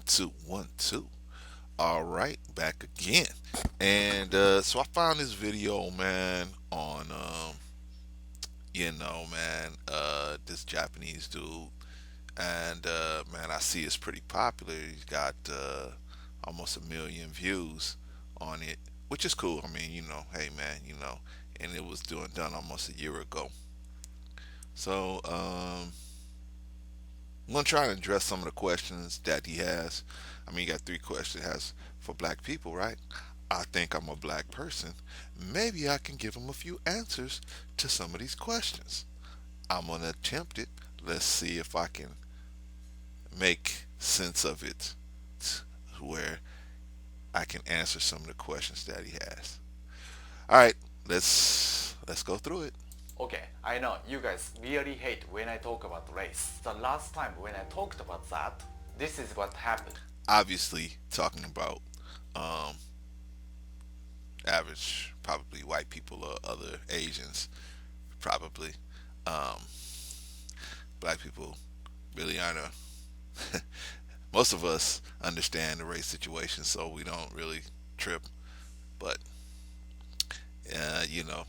two, 1 2. All right, back again. And so I found this video, man, on man, this Japanese dude, and man, I see it's pretty popular. He's got almost 1 million views on it, which is cool. I mean, hey, man, and it was done almost a year ago. So I'm gonna try to address some of the questions that he has. I mean, he got 3 questions. He has for black people, right? I think I'm a black person. Maybe I can give him a few answers to some of these questions. I'm gonna attempt it. Let's see if I can make sense of it, where I can answer some of the questions that he has. All right, let's go through it. Okay, I know you guys really hate when I talk about race. The last time when I talked about that, this is what happened. Obviously, talking about um, average, probably white people or other Asians, probably. Um, Black people really aren't a. Most of us understand the race situation, so we don't really trip. But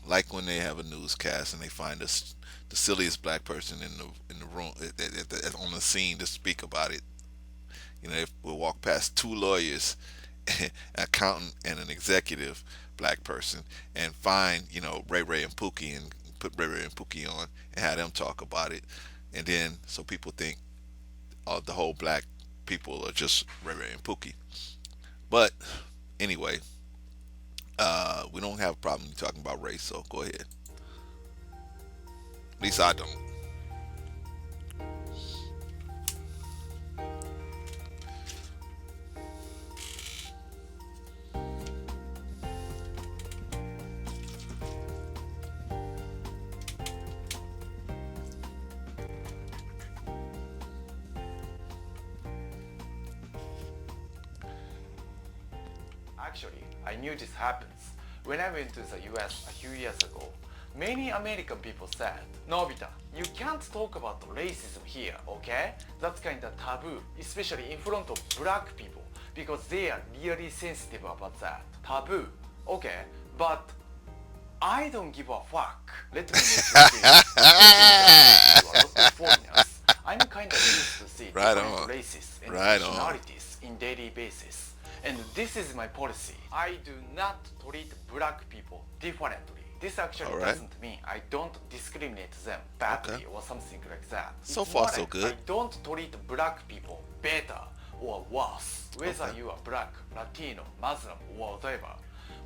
like when they have a newscast and they find us the silliest black person in the room on the scene to speak about it. If we walk past 2 lawyers, an accountant, and an executive black person, and find Ray Ray and Pookie, and put Ray Ray and Pookie on and have them talk about it, and then so people think the whole black people are just Ray Ray and Pookie. But anyway, we don't have a problem talking about race, so go ahead. At least I don't. Actually, I knew this happens. When I went to the US a few years ago, many American people said, Nobita, you can't talk about racism here, okay? That's kinda taboo, especially in front of black people, because they are really sensitive about that. Taboo, okay, but I don't give a fuck. Let me make you clear. You are not foreigners. I'm kinda used to see Right different on. races and Right on. nationalities in daily basis. And this is my policy. I do not treat black people differently. This actually All right. doesn't mean I don't discriminate them badly Okay. or something like that. So It's far, more so like good. I don't treat black people better or worse, whether Okay. you are black, Latino, Muslim, or whatever.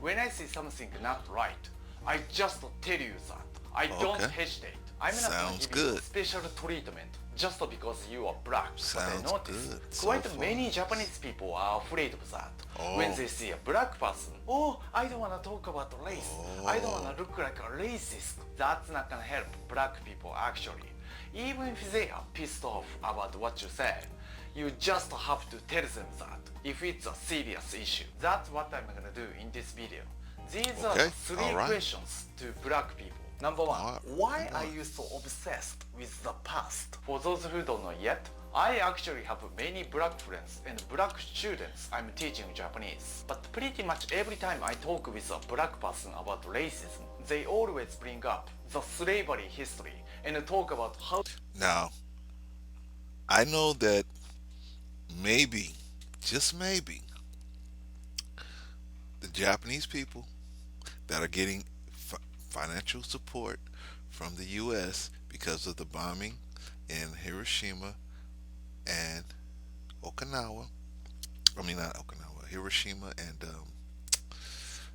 When I see something not right, I just tell you that. I don't Okay. hesitate. I'm not gonna Sounds give you good. special treatment just because you are black. But I Sounds notice good so quite far. many Japanese people are afraid of that. Oh. When they see a black person, oh, I don't wanna talk about race. I don't wanna look like a racist. That's not gonna help black people actually. Even if they are pissed off about what you say, you just have to tell them that if it's a serious issue. That's what I'm gonna do in this video. These are Okay, the 3 alright. questions to black people. Number 1, Alright, why number are one. you so obsessed with the past? For those who don't know yet, I actually have many black friends and black students I'm teaching Japanese. But pretty much every time I talk with a black person about racism, they always bring up the slavery history and talk about how Now, I know that maybe, just maybe, the Japanese people that are getting financial support from the U.S. because of the bombing in Hiroshima and Okinawa. I mean, not Okinawa, Hiroshima, and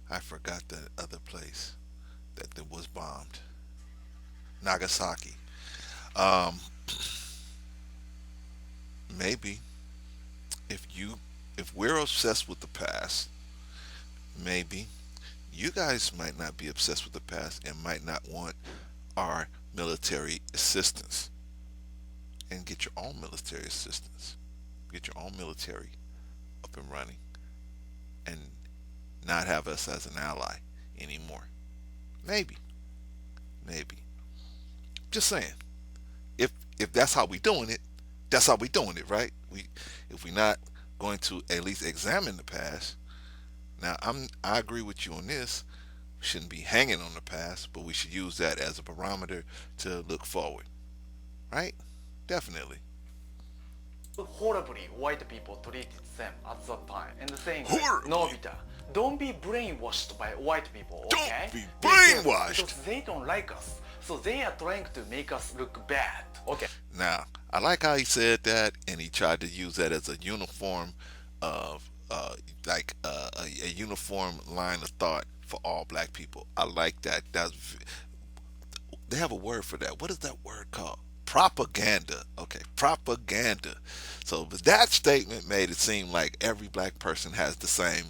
I forgot the other place that was bombed. Nagasaki. Um, Maybe if you if we're obsessed with the past, maybe you guys might not be obsessed with the past and might not want our military assistance, and get your own military assistance. Get your own military up and running, and not have us as an ally anymore. Maybe, maybe. Just saying. If that's how we doing it, that's how we doing it, right? If we not going to at least examine the past. Now, I agree with you on this. We shouldn't be hanging on the past, but we should use that as a barometer to look forward, right? Definitely. horribly white people treated them at that time and saying like Horribly. Nobita, don't be brainwashed by white people, Don't okay? be Be careful brainwashed. because they don't like us. So they are trying to make us look bad. Okay. Now, I like how he said that, and he tried to use that as a uniform of, a uniform line of thought for all black people. I like that. They have a word for that. What is that word called? Propaganda. Okay, propaganda. So but that statement made it seem like every black person has the same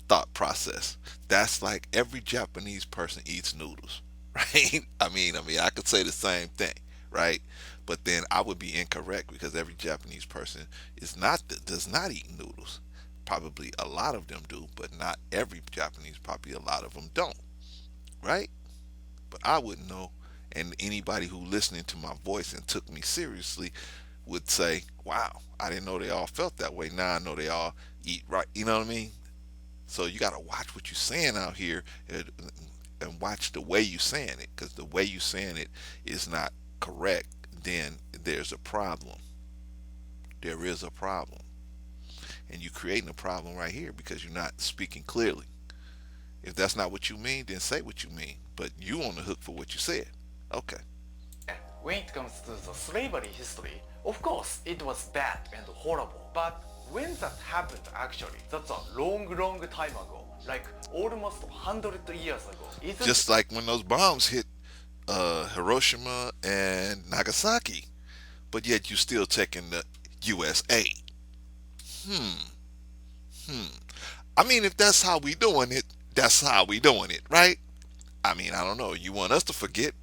thought process. That's like every Japanese person eats noodles, right? I could say the same thing, right? But then I would be incorrect because every Japanese person does not eat noodles. Probably a lot of them do, but not every Japanese. Probably a lot of them don't, right? But I wouldn't know. And anybody who listening to my voice and took me seriously would say, "Wow, I didn't know they all felt that way. Now I know they all eat right." You know what I mean? So you got to watch what you're saying out here, and watch the way you're saying it, because the way you're saying it is not correct. Then there's a problem. There is a problem, and you're creating a problem right here because you're not speaking clearly. If that's not what you mean, then say what you mean. But you on the hook for what you said. Okay. When it comes to the slavery history, of course it was bad and horrible. But when that happened actually, that's a long, long time ago. Like almost 100 years ago. Isn't Just like when those bombs hit Hiroshima and Nagasaki, but yet you still taking the USA. Hmm. Hmm. I mean, if that's how we doing it, that's how we doing it, right? I mean, I don't know. You want us to forget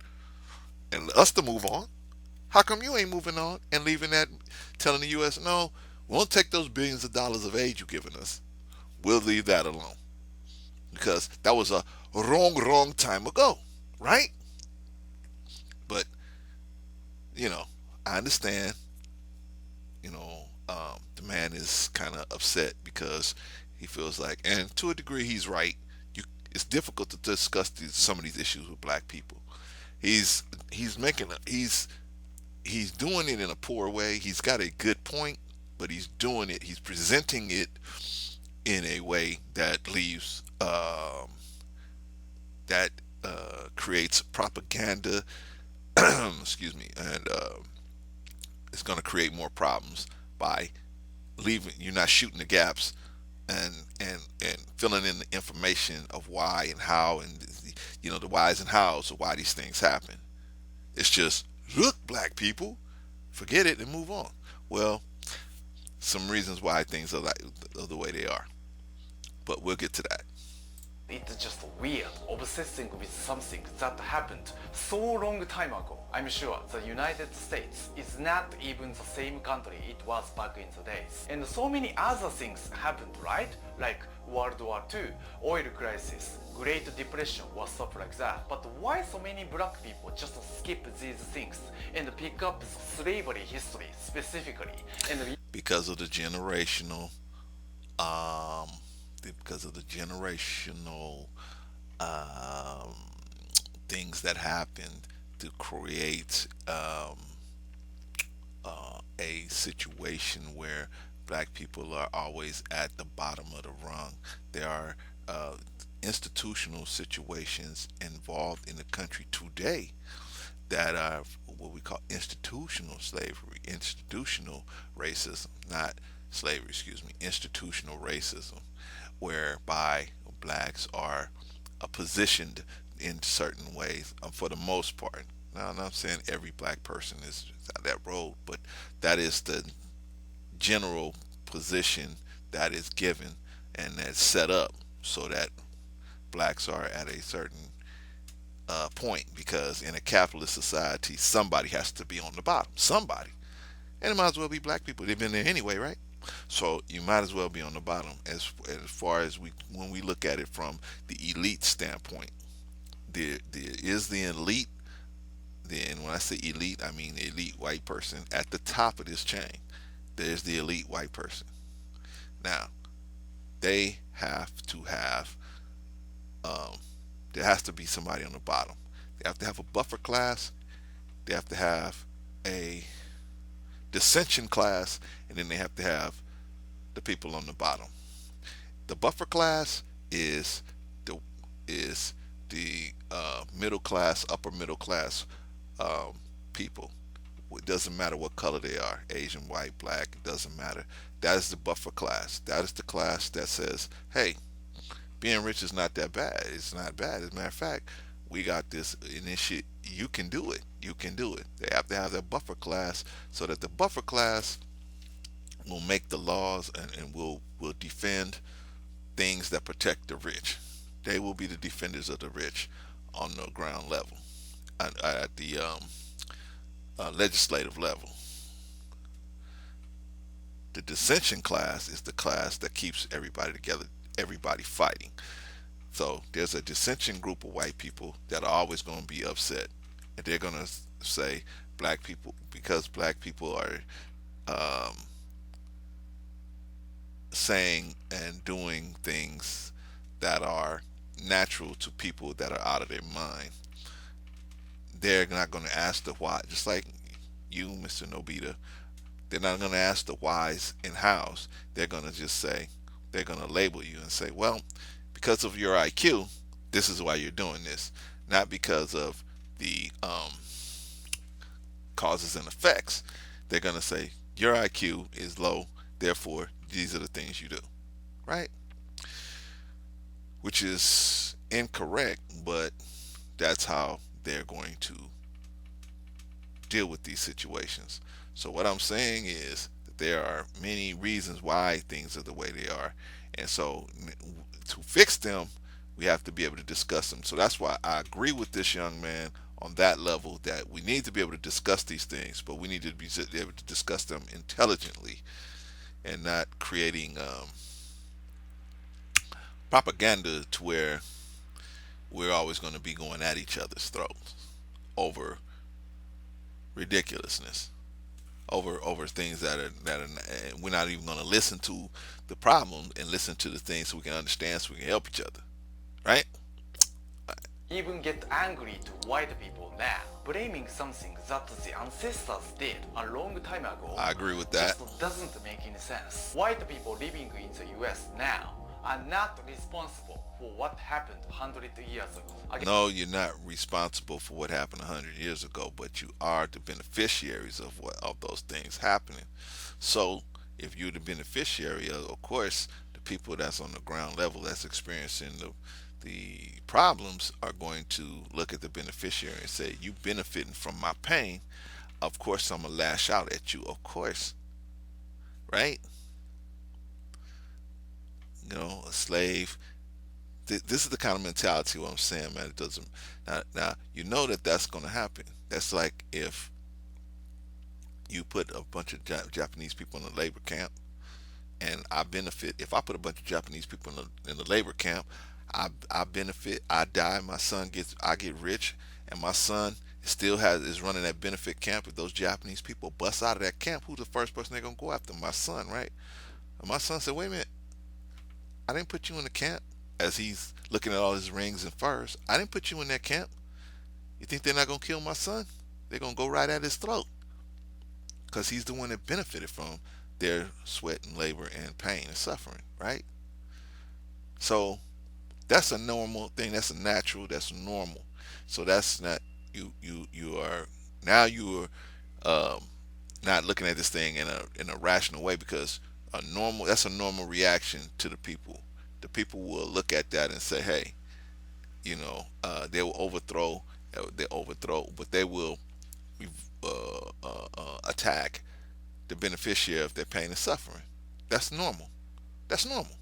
and us to move on? How come you ain't moving on and leaving that, telling the U.S. no, we won't take those billions of dollars of aid you've given us. We'll leave that alone because that was a wrong time ago, right? But you know, I understand. The man is kind of upset because he feels like, and to a degree, he's right. It's difficult to discuss some of these issues with black people. He's he's making a, he's doing it in a poor way. He's got a good point, but he's doing it. He's presenting it in a way that leaves that creates propaganda. Excuse me, and it's going to create more problems by leaving. You're not shooting the gaps and filling in the information of why and how and the whys and hows of why these things happen. It's just look, black people, forget it and move on. Well, some reasons why things are like the way they are, but we'll get to that. it's just weird obsessing with something that happened so long time ago. I'm sure the United States is not even the same country it was back in the days. And so many other things happened, right? Like World War II, oil crisis, Great Depression or stuff like that. But why so many black people just skip these things and pick up the slavery history specifically? And Because of the generational, um, because of the generational um, things that happened to create a situation where black people are always at the bottom of the rung. There are institutional situations involved in the country today that are what we call institutional slavery, institutional racism, not slavery, excuse me, institutional racism, whereby blacks are positioned in certain ways for the most part. Now, I'm not saying every black person is on that road, but that is the general position that is given and that's set up so that blacks are at a certain point, because in a capitalist society, somebody has to be on the bottom. Somebody. And it might as well be black people. They've been there anyway, right? So you might as well be on the bottom as far as when we look at it from the elite standpoint. There is the elite. Then when I say elite, I mean the elite white person at the top of this chain. There's the elite white person. they have to have um, there has to be somebody on the bottom. They have to have a buffer class. They have to have a dissension class, and then they have to have the people on the bottom. The buffer class is the is the middle class, upper middle class um, people. It doesn't matter what color they are, Asian, white, black. It doesn't matter. That is the buffer class. That is the class that says, "Hey, being rich is not that bad. It's not bad. As a matter of fact, we got this initiate. You can do it. You can do it." They have to have that buffer class so that the buffer class will make the laws and will defend things that protect the rich. They will be the defenders of the rich on the ground level, at the legislative level. The dissension class is the class that keeps everybody together, everybody fighting. So there's a dissension group of white people that are always going to be upset, and they're going to say black people, because black people are um, saying and doing things that are natural to people that are out of their mind. They're not going to ask the why, just like you, Mr. Nobita. They're not going to ask the whys and hows. They're going to just say, they're going to label you and say, well, because of your IQ, this is why you're doing this, not because of the causes and effects. They're going to say, your IQ is low, therefore, these are the things you do, right? Which is incorrect, but that's how they're going to deal with these situations. So what I'm saying is that there are many reasons why things are the way they are, and so to fix them, we have to be able to discuss them. So that's why I agree with this young man on that level, that we need to be able to discuss these things, but we need to be able to discuss them intelligently and not creating propaganda to where we're always going to be going at each other's throats over ridiculousness, over things that are we're not even going to listen to the problem and listen to the things so we can understand, so we can help each other, right? Even get angry to white people now, blaming something that the ancestors did a long time ago I agree with that. just doesn't make any sense. White people living in the US now are not responsible for what happened 100 years ago. No, you're not responsible for what happened 100 years ago, but you are the beneficiaries of those things happening. So if you're the beneficiary, of course, the people that's on the ground level that's experiencing the problems are going to look at the beneficiary and say, "You benefiting from my pain. Of course, I'm gonna lash out at you. Of course, right? A slave." This is the kind of mentality. What I'm saying, man. It doesn't. Now you know that that's going to happen. That's like if you put a bunch of Japanese people in a labor camp, and I benefit. If I put a bunch of Japanese people in the labor camp, I benefit. I die. My son gets. I get rich, and my son still is running that benefit camp. If those Japanese people bust out of that camp, who's the first person they're gonna go after? My son, right? And my son said, "Wait a minute. I didn't put you in the camp." As he's looking at all his rings and furs, I didn't put you in that camp. You think they're not gonna kill my son? They're gonna go right at his throat because he's the one that benefited from their sweat and labor and pain and suffering, right? So that's a normal thing. That's a natural. That's normal. So that's not you are now you are not looking at this thing in a rational way, because that's a normal reaction to the people. The people will look at that and say, hey, they will overthrow, but they will attack the beneficiary of their pain and suffering. That's normal. That's normal.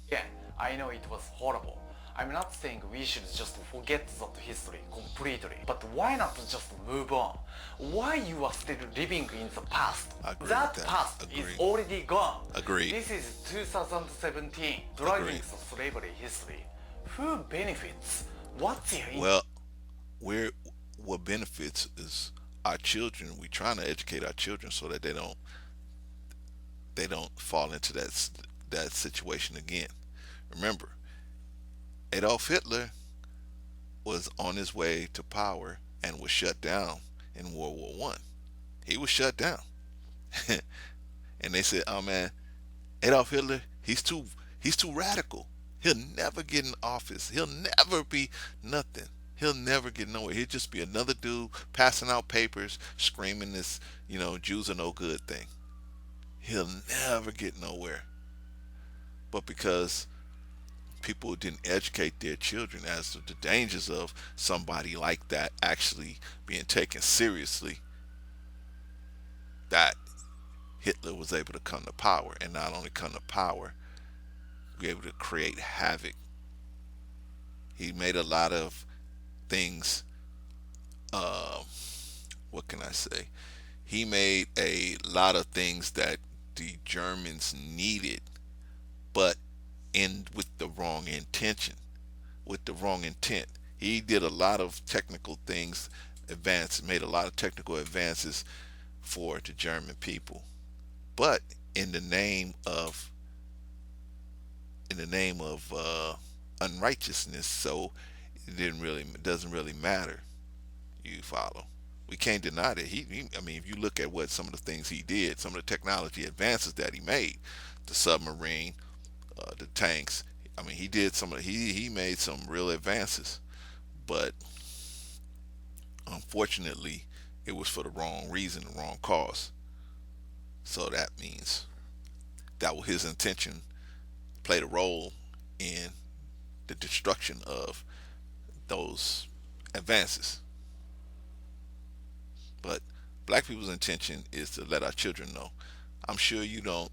Yeah, I know it was horrible. I'm not saying we should just forget that history completely, but why not just move on? Why you are still living in the past? I agree with That that. past is Agree. already gone. Agreed. This is 2017, dragging Agreed. the slavery history. Who benefits? What's your Well, we're what benefits is our children. We're trying to educate our children so that they don't fall into that situation again. Remember, Adolf Hitler was on his way to power and was shut down in World War One. He was shut down, and they said, "Oh man, Adolf Hitler, he's too radical. He'll never get in office. He'll never be nothing. He'll never get nowhere. He'll just be another dude passing out papers, screaming this, Jews are no good thing. He'll never get nowhere." But because people didn't educate their children as to the dangers of somebody like that actually being taken seriously, that Hitler was able to come to power, and not only come to power, be able to create havoc. He made a lot of things. Uh, what can I say? He made a lot of things that the Germans needed, but in with the wrong intention, with the wrong intent. He did a lot of technical things, made a lot of technical advances for the German people, but in the name of unrighteousness. So it doesn't really matter. You follow? We can't deny that I mean, if you look at what some of the things he did, some of the technology advances that he made, the submarine, the tanks. I mean, he did he made some real advances, but unfortunately, it was for the wrong reason, the wrong cause. So that means that was his intention played a role in the destruction of those advances. But black people's intention is to let our children know. I'm sure you don't.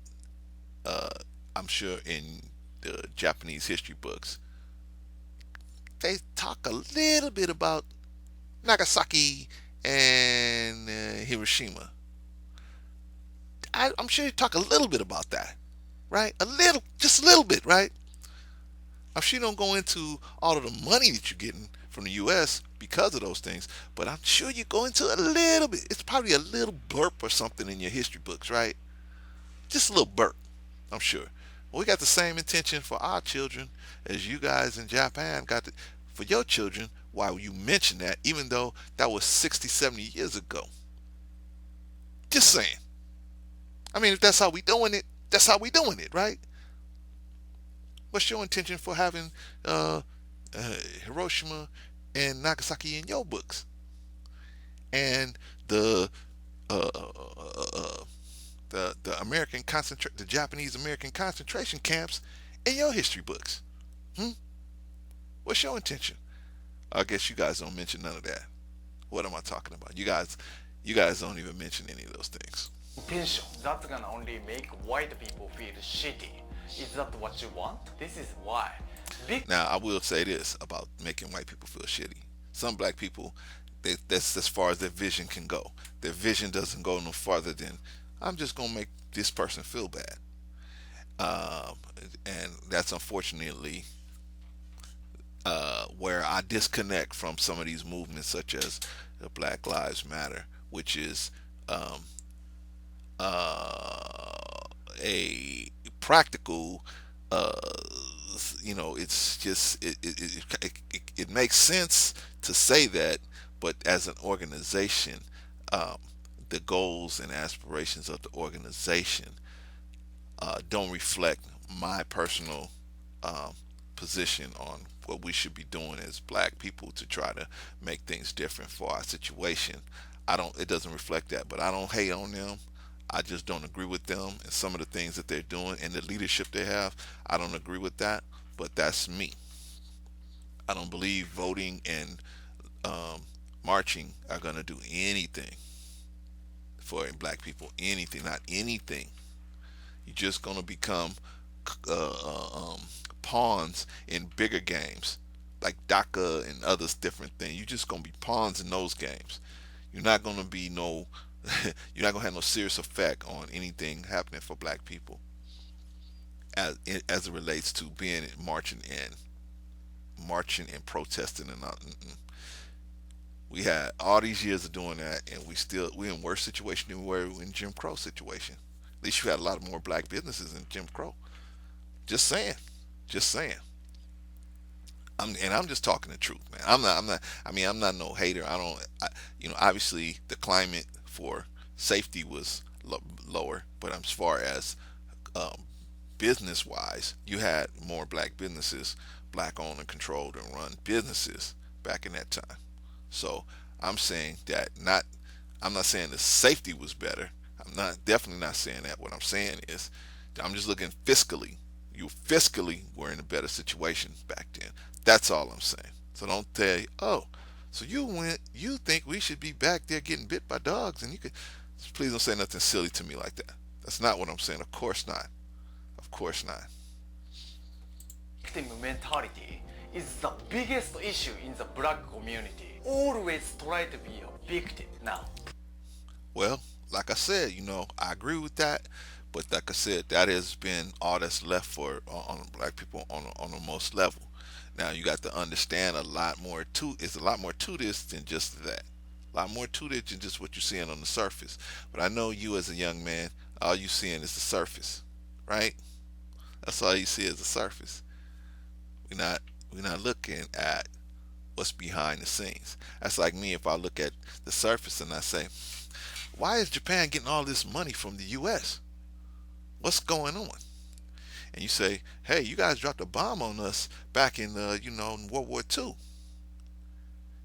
Uh, I'm sure in the Japanese history books they talk a little bit about Nagasaki and Hiroshima. I'm sure you talk a little bit about that, right? A little, just a little bit, right? I'm sure you don't go into all of the money that you're getting from the U.S. because of those things, but I'm sure you go into a little bit. It's probably a little blurb or something in your history books, right? Just a little burp, I'm sure. Well, we got the same intention for our children as you guys in Japan got for your children. Why you mention that, even though that was 60, 70 years ago. Just saying. I mean, if that's how we doing it, that's how we doing it, right? What's your intention for having uh, uh, Hiroshima and Nagasaki in your books, and the uh, uh, uh, uh, the Japanese American concentration camps in your history books? Hmm? What's your intention? I guess you guys don't mention none of that. What am I talking about? You guys don't even mention any of those things. Intention that's gonna only make white people feel shitty. Is that what you want? This is why. Now, I will say this about making white people feel shitty. Some black people, that's as far as their vision can go. Their vision doesn't go no farther than I'm just gonna make this person feel bad. Um, and that's unfortunately where I disconnect from some of these movements, such as the Black Lives Matter, which is um, a practical. Uh, it's just it makes sense to say that, but as an organization, um, the goals and aspirations of the organization don't reflect my personal um, position on what we should be doing as black people to try to make things different for our situation. I don't. It doesn't reflect that, but I don't hate on them. I just don't agree with them and some of the things that they're doing and the leadership they have. I don't agree with that, but that's me. I don't believe voting and marching are going to do anything for black people. Anything, not anything. You're just going to become uh, uh, um, pawns in bigger games like DACA and others different things. You're just going to be pawns in those games. You're not going to be no. You're not going to have no serious effect on anything happening for black people as it relates to being marching and protesting and all. We had all these years of doing that, and we're in worse situation than we were in Jim Crow situation. At least you had a lot more black businesses in Jim Crow. Just saying. Just saying. I'm just talking the truth, man. I'm not. I mean, I'm not no hater. I don't. Obviously, the climate for safety was lower, but as far as um, business wise, you had more black businesses, black owned and controlled and run businesses back in that time. So I'm saying that not. I'm not saying the safety was better. I'm not definitely not saying that. What I'm saying is, I'm just looking fiscally. You fiscally were in a better situation back then. That's all I'm saying. So don't tell you, oh, so you think we should be back there getting bit by dogs, and you could. Please don't say nothing silly to me like that. That's not what I'm saying. Of course not. Of course not. Victim mentality is the biggest issue in the black community. Always try to be a victim now. Well, like I said, I agree with that. But like I said, that has been all that's left for on black people on the most level. Now you got to understand a lot more to. It's a lot more to this than just that. A lot more to it than just what you're seeing on the surface. But I know you as a young man, all you seeing is the surface, right? That's all you see is the surface. We're not looking at what's behind the scenes. That's like me if I look at the surface and I say, why is Japan getting all this money from the U.S.? What's going on? And you say, hey, you guys dropped a bomb on us back in, in World War II.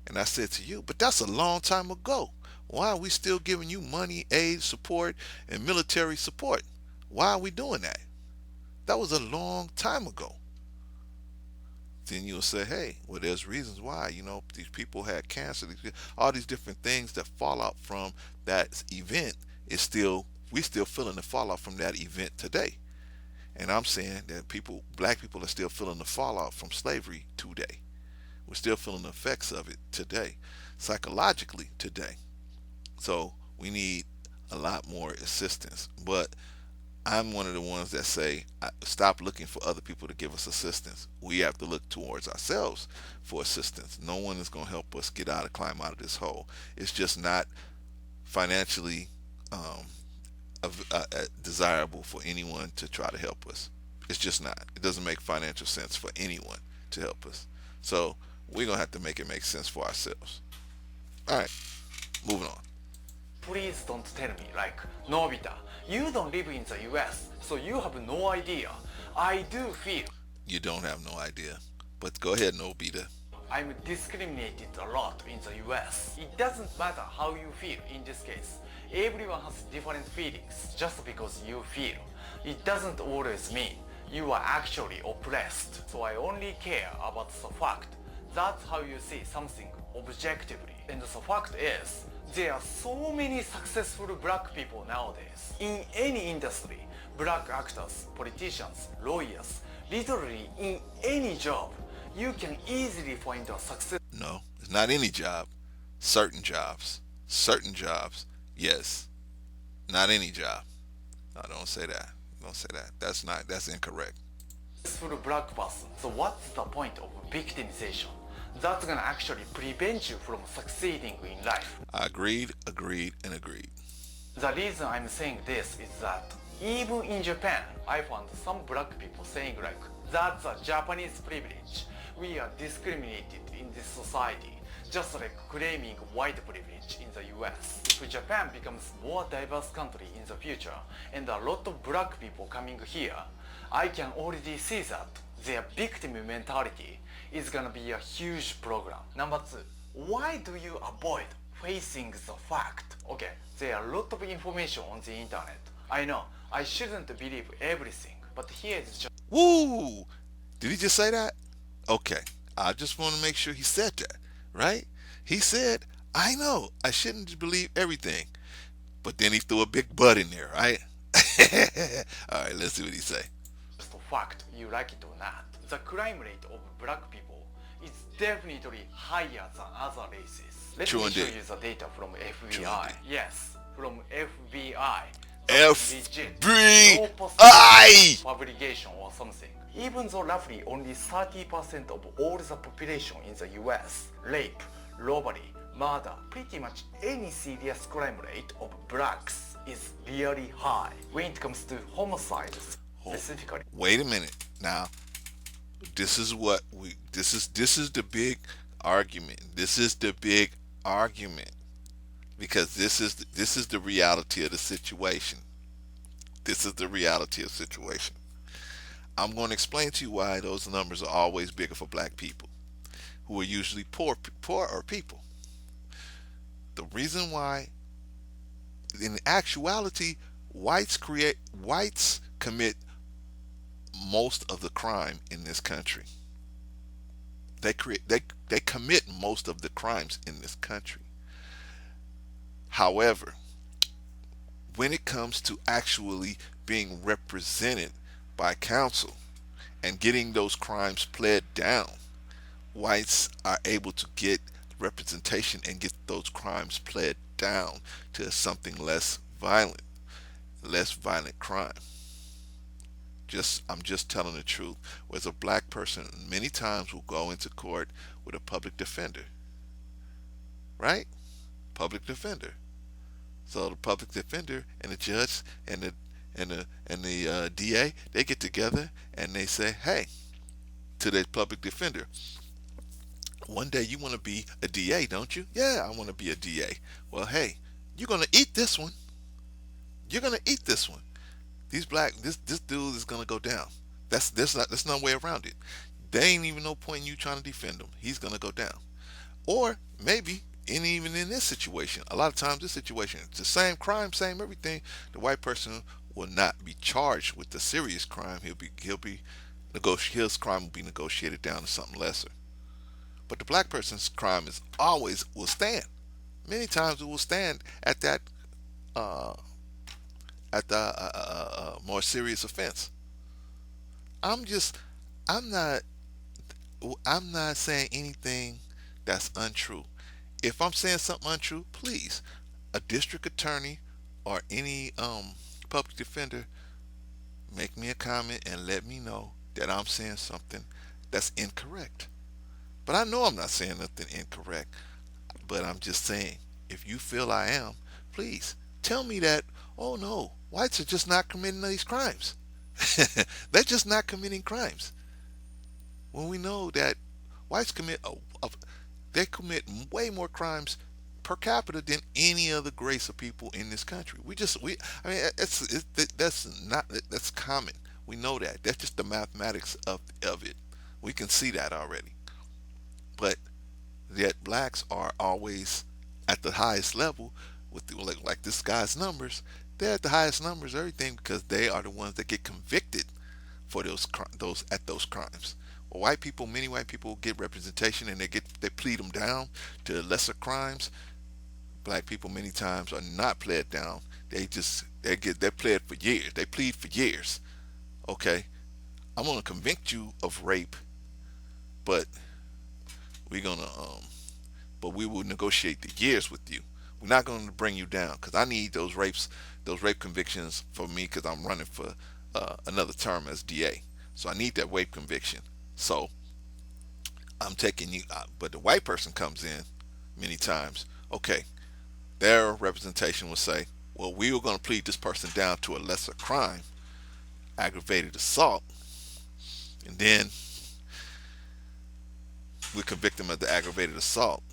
And I said to you, but that's a long time ago. Why are we still giving you money, aid, support, and military support? Why are we doing that? That was a long time ago. Then you'll say, hey, well, there's reasons why. These people had cancer, all these different things that fall out from that event is still, we still feeling the fallout from that event today. And I'm saying that black people are still feeling the fallout from slavery today. We're still feeling the effects of it today, psychologically today. So we need a lot more assistance. But I'm one of the ones that say, stop looking for other people to give us assistance. We have to look towards ourselves for assistance. No one is going to help us climb out of this hole. It's just not financially um, desirable for anyone to try to help us. It's just not. It doesn't make financial sense for anyone to help us. So we're going to have to make it make sense for ourselves. All right, moving on. Please don't tell me like, Nobita, you don't live in the US, so you have no idea. I do feel You don't have no idea. But go ahead, Nobita. I'm discriminated a lot in the US. It doesn't matter how you feel in this case. Everyone has different feelings just because you feel. It doesn't always mean you are actually oppressed. So I only care about the fact. That's how you see something objectively. And the fact is, there are so many successful black people nowadays. In any industry, black actors, politicians, lawyers, literally in any job, you can easily find a success. No, it's not any job. Certain jobs. Certain jobs. Yes. Not any job. No, don't say that. Don't say that. That's incorrect. Successful black person. So what's the point of victimization? That's gonna actually prevent you from succeeding in life. I agreed, agreed, and agreed. The reason I'm saying this is that even in Japan, I found some black people saying like, that's a Japanese privilege. We are discriminated in this society, just like claiming white privilege in the US. If Japan becomes more diverse country in the future and a lot of black people coming here, I can already see that their victim mentality is gonna be a huge program. Number two, why do you avoid facing the fact? Okay, there are a lot of information on the internet. I know, I shouldn't believe everything, but here is just Woo! Did he just say that? Okay. I just want to make sure he said that, right? He said, I know, I shouldn't believe everything. But then he threw a big butt in there, right? All right, let's see what he say. a fact, you like it or not. The crime rate of black people is definitely higher than other races. Let True me show indeed. you the data from True FBI. indeed. Yes, from FBI. That's legit. No FBI! publication or something. Even though roughly only 30% of all the population in the US, rape, robbery, murder, pretty much any serious crime rate of blacks is really high when it comes to homicides specifically. Wait a minute. Now, this is what we this is the big argument. This is the big argument because this is the reality of the situation. This is the reality of the situation. I'm going to explain to you why those numbers are always bigger for black people who are usually poorer people. The reason why, in actuality, whites commit most of the crime in this country. They commit most of the crimes in this country. However, when it comes to actually being represented by counsel and getting those crimes pled down, whites are able to get representation and get those crimes pled down to something less violent crime. I'm just telling the truth. Whereas a black person many times will go into court with a public defender, right? Public defender. So the public defender and the judge and the DA, they get together and they say, hey, to the public defender, one day you want to be a DA, don't you? Yeah, I want to be a DA. Well, hey, you're gonna eat this one. You're gonna eat this one. This dude is gonna go down. There's no way around it. There ain't even no point in you trying to defend him. He's gonna go down. Or maybe even in this situation, a lot of times this situation, it's the same crime, same everything. The white person will not be charged with the serious crime. His crime will be negotiated down to something lesser. But the black person's crime is always will stand. Many times it will stand uh, at the more serious offense. I'm just I'm not I'm not saying anything that's untrue. If I'm saying something untrue, please, a district attorney or any public defender, make me a comment and let me know that I'm saying something that's incorrect. But I know I'm not saying nothing incorrect. But I'm just saying, if you feel I am, please tell me that, oh no, whites are just not committing these crimes. They're just not committing crimes. When we know that whites they commit way more crimes per capita than any other race of people in this country. I mean, that's common. We know that. That's just the mathematics of it. We can see that already. But yet blacks are always at the highest level with like this guy's numbers. They're at the highest numbers, everything because they are the ones that get convicted for those crimes. Well, many white people get representation and they plead them down to lesser crimes. Black people many times are not pled down. They're pled for years. They plead for years. Okay, I'm gonna convict you of rape, but we're gonna but we will negotiate the years with you. We're not going to bring you down because I need those rape convictions for me because I'm running for another term as DA. So I need that rape conviction. So I'm taking you, but the white person comes in many times. Okay, their representation will say, well, we were going to plead this person down to a lesser crime, aggravated assault, and then we convict them of the aggravated assault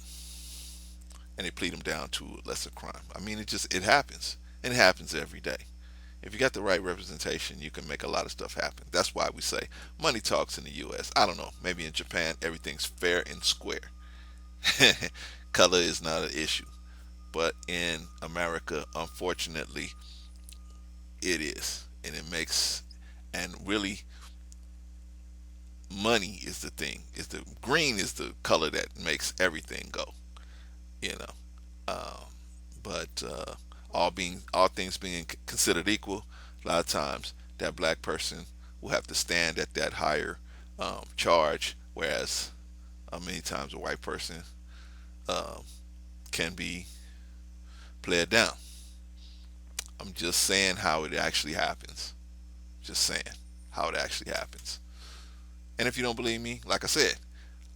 and they plead them down to a lesser crime. I mean, it happens, and it happens every day. If you got the right representation, you can make a lot of stuff happen. That's why we say money talks in the U.S. I don't know. Maybe in Japan, everything's fair and square. Color is not an issue, but in America, unfortunately, it is, and it makes and really money is the thing. Is the green is the color that makes everything go. You know. Um, but all things being considered equal, a lot of times that black person will have to stand at that higher charge, whereas many times a white person um, can be played down. I'm just saying how it actually happens. Just saying how it actually happens. And if you don't believe me, like I said,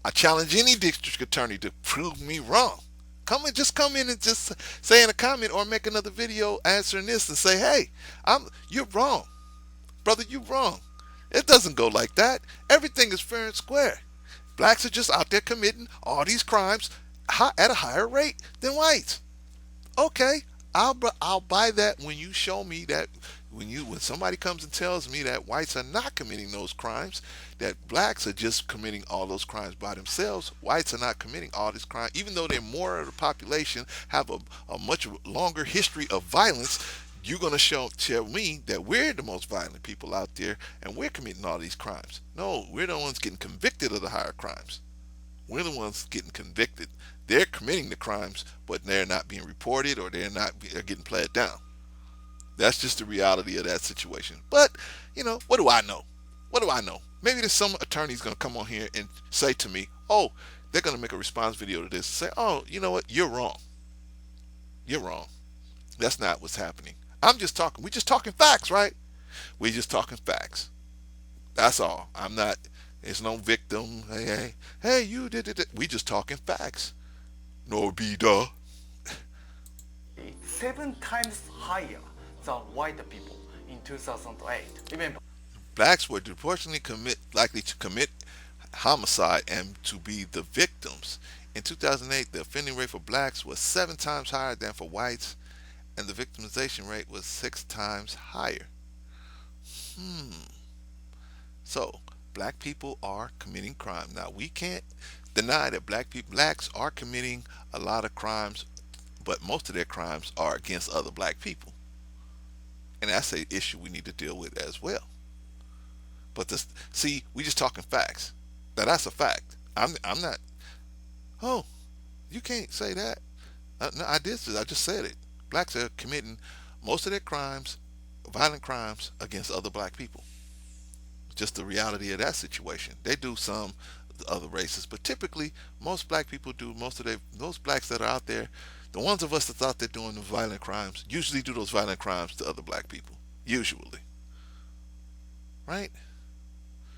I challenge any district attorney to prove me wrong. Come in and just say in a comment or make another video answering this and say, hey, you're wrong, brother, you're wrong. It doesn't go like that. Everything is fair and square. Blacks are just out there committing all these crimes at a higher rate than whites. Okay, I'll buy that when you show me that when somebody comes and tells me that whites are not committing those crimes, that blacks are just committing all those crimes by themselves. Whites are not committing all these crimes, even though they're more of the population, have a much longer history of violence. You're gonna tell me that we're the most violent people out there and we're committing all these crimes. No, we're the ones getting convicted of the higher crimes. We're the ones getting convicted. They're committing the crimes, but they're not being reported or they're getting played down. That's just the reality of that situation. But, what do I know? What do I know? Maybe there's some attorney's going to come on here and say to me, oh, they're going to make a response video to this and say, oh, you know what? You're wrong. You're wrong. That's not what's happening. I'm just talking. We're just talking facts, right? We're just talking facts. That's all. I'm not. There's no victim. Hey, you did it. We just talking facts. No be duh. 7 times higher than white people in 2008. Remember, Blacks were disproportionately likely to commit homicide and to be the victims. In 2008, the offending rate for blacks was 7 times higher than for whites, and the victimization rate was 6 times higher. Hmm. So, black people are committing crime. Now, we can't deny that blacks are committing a lot of crimes, but most of their crimes are against other black people. And that's an issue we need to deal with as well. But see, we just talking facts. Now that's a fact. I'm not. Oh, you can't say that. No, I did. I just said it. Blacks are committing most of their crimes, violent crimes against other black people. Just the reality of that situation. They do some other races, but typically most black people do most of their those blacks that are out there. The ones of us that's out there doing the violent crimes usually do those violent crimes to other black people. Usually, right?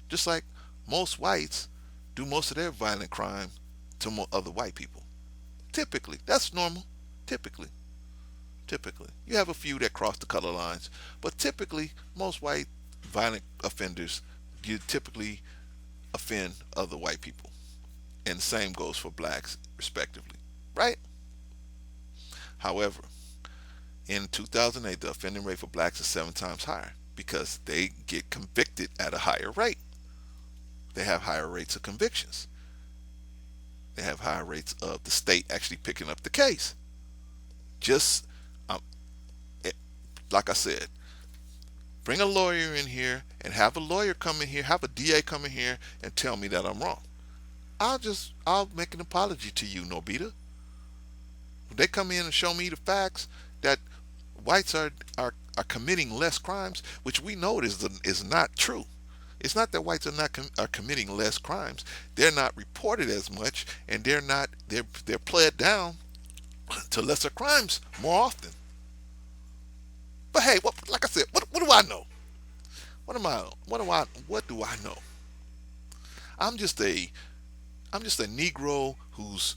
Just like most whites do most of their violent crime to other white people. Typically, that's normal. Typically, typically, you have a few that cross the color lines, but typically, most white violent offenders you typically offend other white people, and the same goes for blacks, respectively, right? However, in 2008, the offending rate for blacks is 7 times higher because they get convicted at a higher rate. They have higher rates of convictions. They have higher rates of the state actually picking up the case. Just um, it, like I said, bring a lawyer in here and have a lawyer come in here, have a DA come in here and tell me that I'm wrong. I'll make an apology to you, Nobita. If they come in and show me the facts that whites are committing less crimes, which we know is not true. It's not that whites are committing less crimes. They're not reported as much, and they're played down to lesser crimes more often. But hey, like I said, what do I know? What do I know? I'm just a I'm just a Negro who's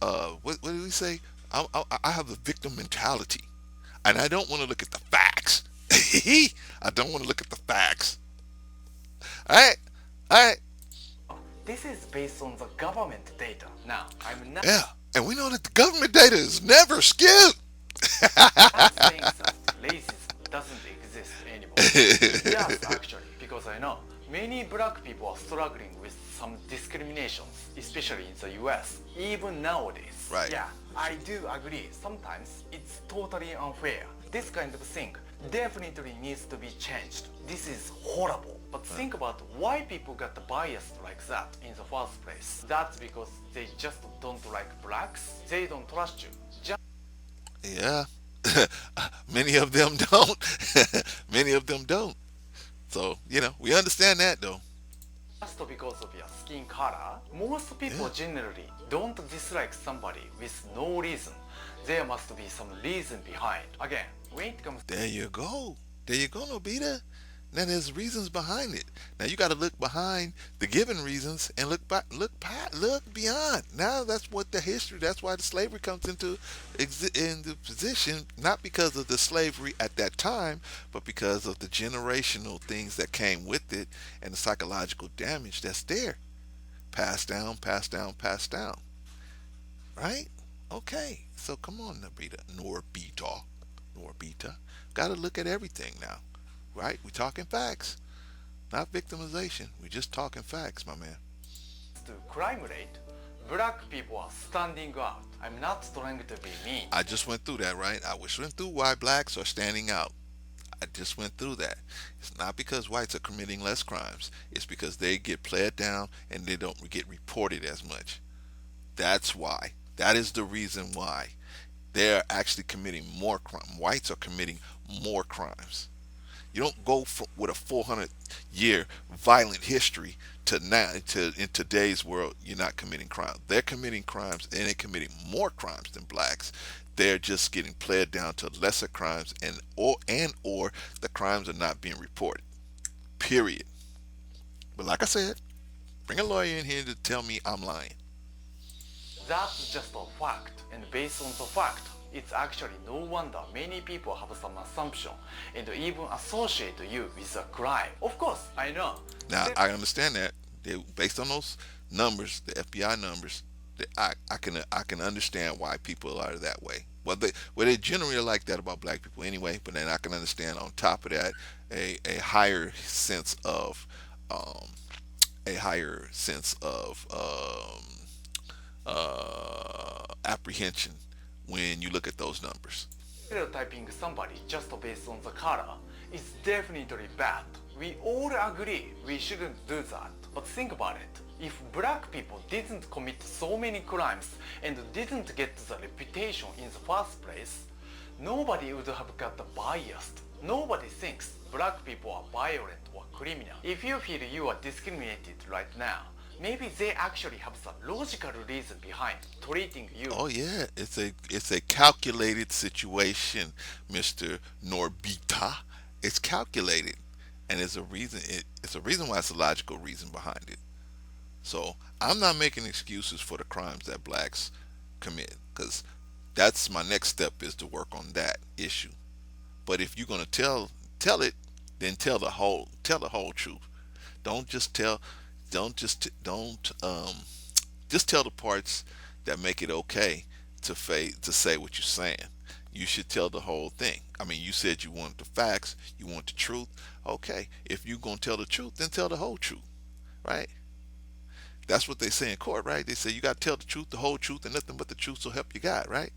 what did we say? I have a victim mentality, and I don't want to look at the facts. I don't want to look at the facts. All right, all right, this is based on the government data. Now, I'm not yeah, and we know that the government data is never skewed. saying that racism doesn't exist anymore. Yes, actually, because I know many black people are struggling with some discriminations, especially in the US, even nowadays. Right. Yeah, I do agree. Sometimes it's totally unfair. This kind of thing definitely needs to be changed. This is horrible. But think about why people got biased like that in the first place. That's because they just don't like blacks. They don't trust you. Yeah, many of them don't. Many of them don't. So we understand that though. Just because of your skin color, most people Yeah. generally don't dislike somebody with no reason. There must be some reason behind. Again, when it comes There you go. There you go, Nobita. Now there's reasons behind it. Now you got to look behind the given reasons and look back, look beyond. Now that's what the history. That's why the slavery comes into position, not because of the slavery at that time, but because of the generational things that came with it and the psychological damage that's there, passed down, passed down, passed down. Right? Okay. So come on, Norbita. Got to look at everything now. Right? We're talking facts. Not victimization. We're just talking facts, my man. To crime rate, black people are standing out. I'm not trying to be mean. I just went through that, right? I just went through why blacks are standing out. I just went through that. It's not because whites are committing less crimes. It's because they get played down and they don't get reported as much. That's why. That is the reason why. They're actually committing more crime. Whites are committing more crimes. You don't go from, with a 400-year violent history to now to in today's world. You're not committing crimes. They're committing crimes and they're committing more crimes than blacks. They're just getting played down to lesser crimes and or the crimes are not being reported. Period. But like I said, bring a lawyer in here to tell me I'm lying. That's just a fact, and based on the fact, it's actually no wonder many people have some assumption and even associate you with a crime. Of course, I know. Now I understand that based on those numbers, the FBI numbers, I can understand why people are that way. They generally are like that about black people anyway. But then I can understand on top of that a higher sense of um, a higher sense of apprehension when you look at those numbers. Stereotyping somebody just based on the color is definitely bad. We all agree we shouldn't do that. But think about it. If black people didn't commit so many crimes and didn't get the reputation in the first place, nobody would have got biased. Nobody thinks black people are violent or criminal. If you feel you are discriminated right now, maybe they actually have some logical reason behind treating you. Oh yeah, it's a calculated situation, Mister Norbita. It's calculated, and it's a reason. It's a reason why it's a logical reason behind it. So I'm not making excuses for the crimes that blacks commit, because that's my next step is to work on that issue. But if you're gonna tell it, then tell the whole truth. Don't just tell don't just tell the parts that make it okay to say what you're saying. You should tell the whole thing. I mean, you said you want the facts, you want the truth. Okay, if you're gonna tell the truth, then tell the whole truth, right? That's what they say in court, right? They say you got to tell the truth, the whole truth, and nothing but the truth, so help you God, right?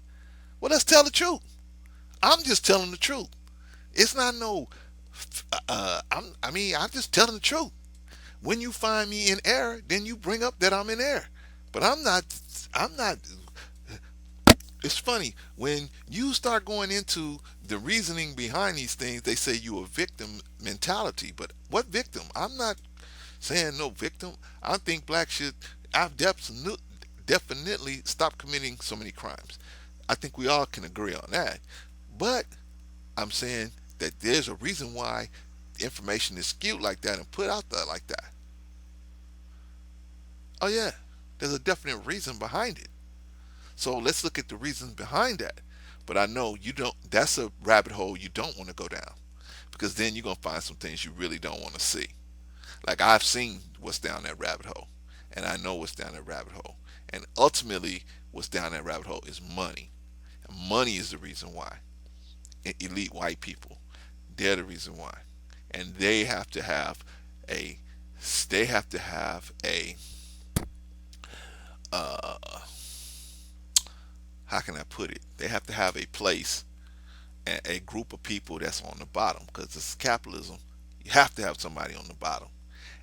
Well, let's tell the truth. I'm just telling the truth. It's not no. I'm just telling the truth. When you find me in error, then you bring up that I'm in error. But I'm not. I'm not. It's funny when you start going into the reasoning behind these things. They say you a victim mentality, but what victim? I'm not saying no victim. I think blacks should. I've definitely stop committing so many crimes. I think we all can agree on that. But I'm saying that there's a reason why information is skewed like that and put out there like that. Oh yeah, there's a definite reason behind it. So let's look at the reasons behind that. But I know you don't. That's a rabbit hole you don't want to go down, because then you're gonna find some things you really don't want to see. Like I've seen what's down that rabbit hole, and I know what's down that rabbit hole. And ultimately, what's down that rabbit hole is money. And money is the reason why. Elite white people, they're the reason why. And a they have to have a uh, how can I put it? They have to have a place and a group of people that's on the bottom, because this is capitalism. You have to have somebody on the bottom,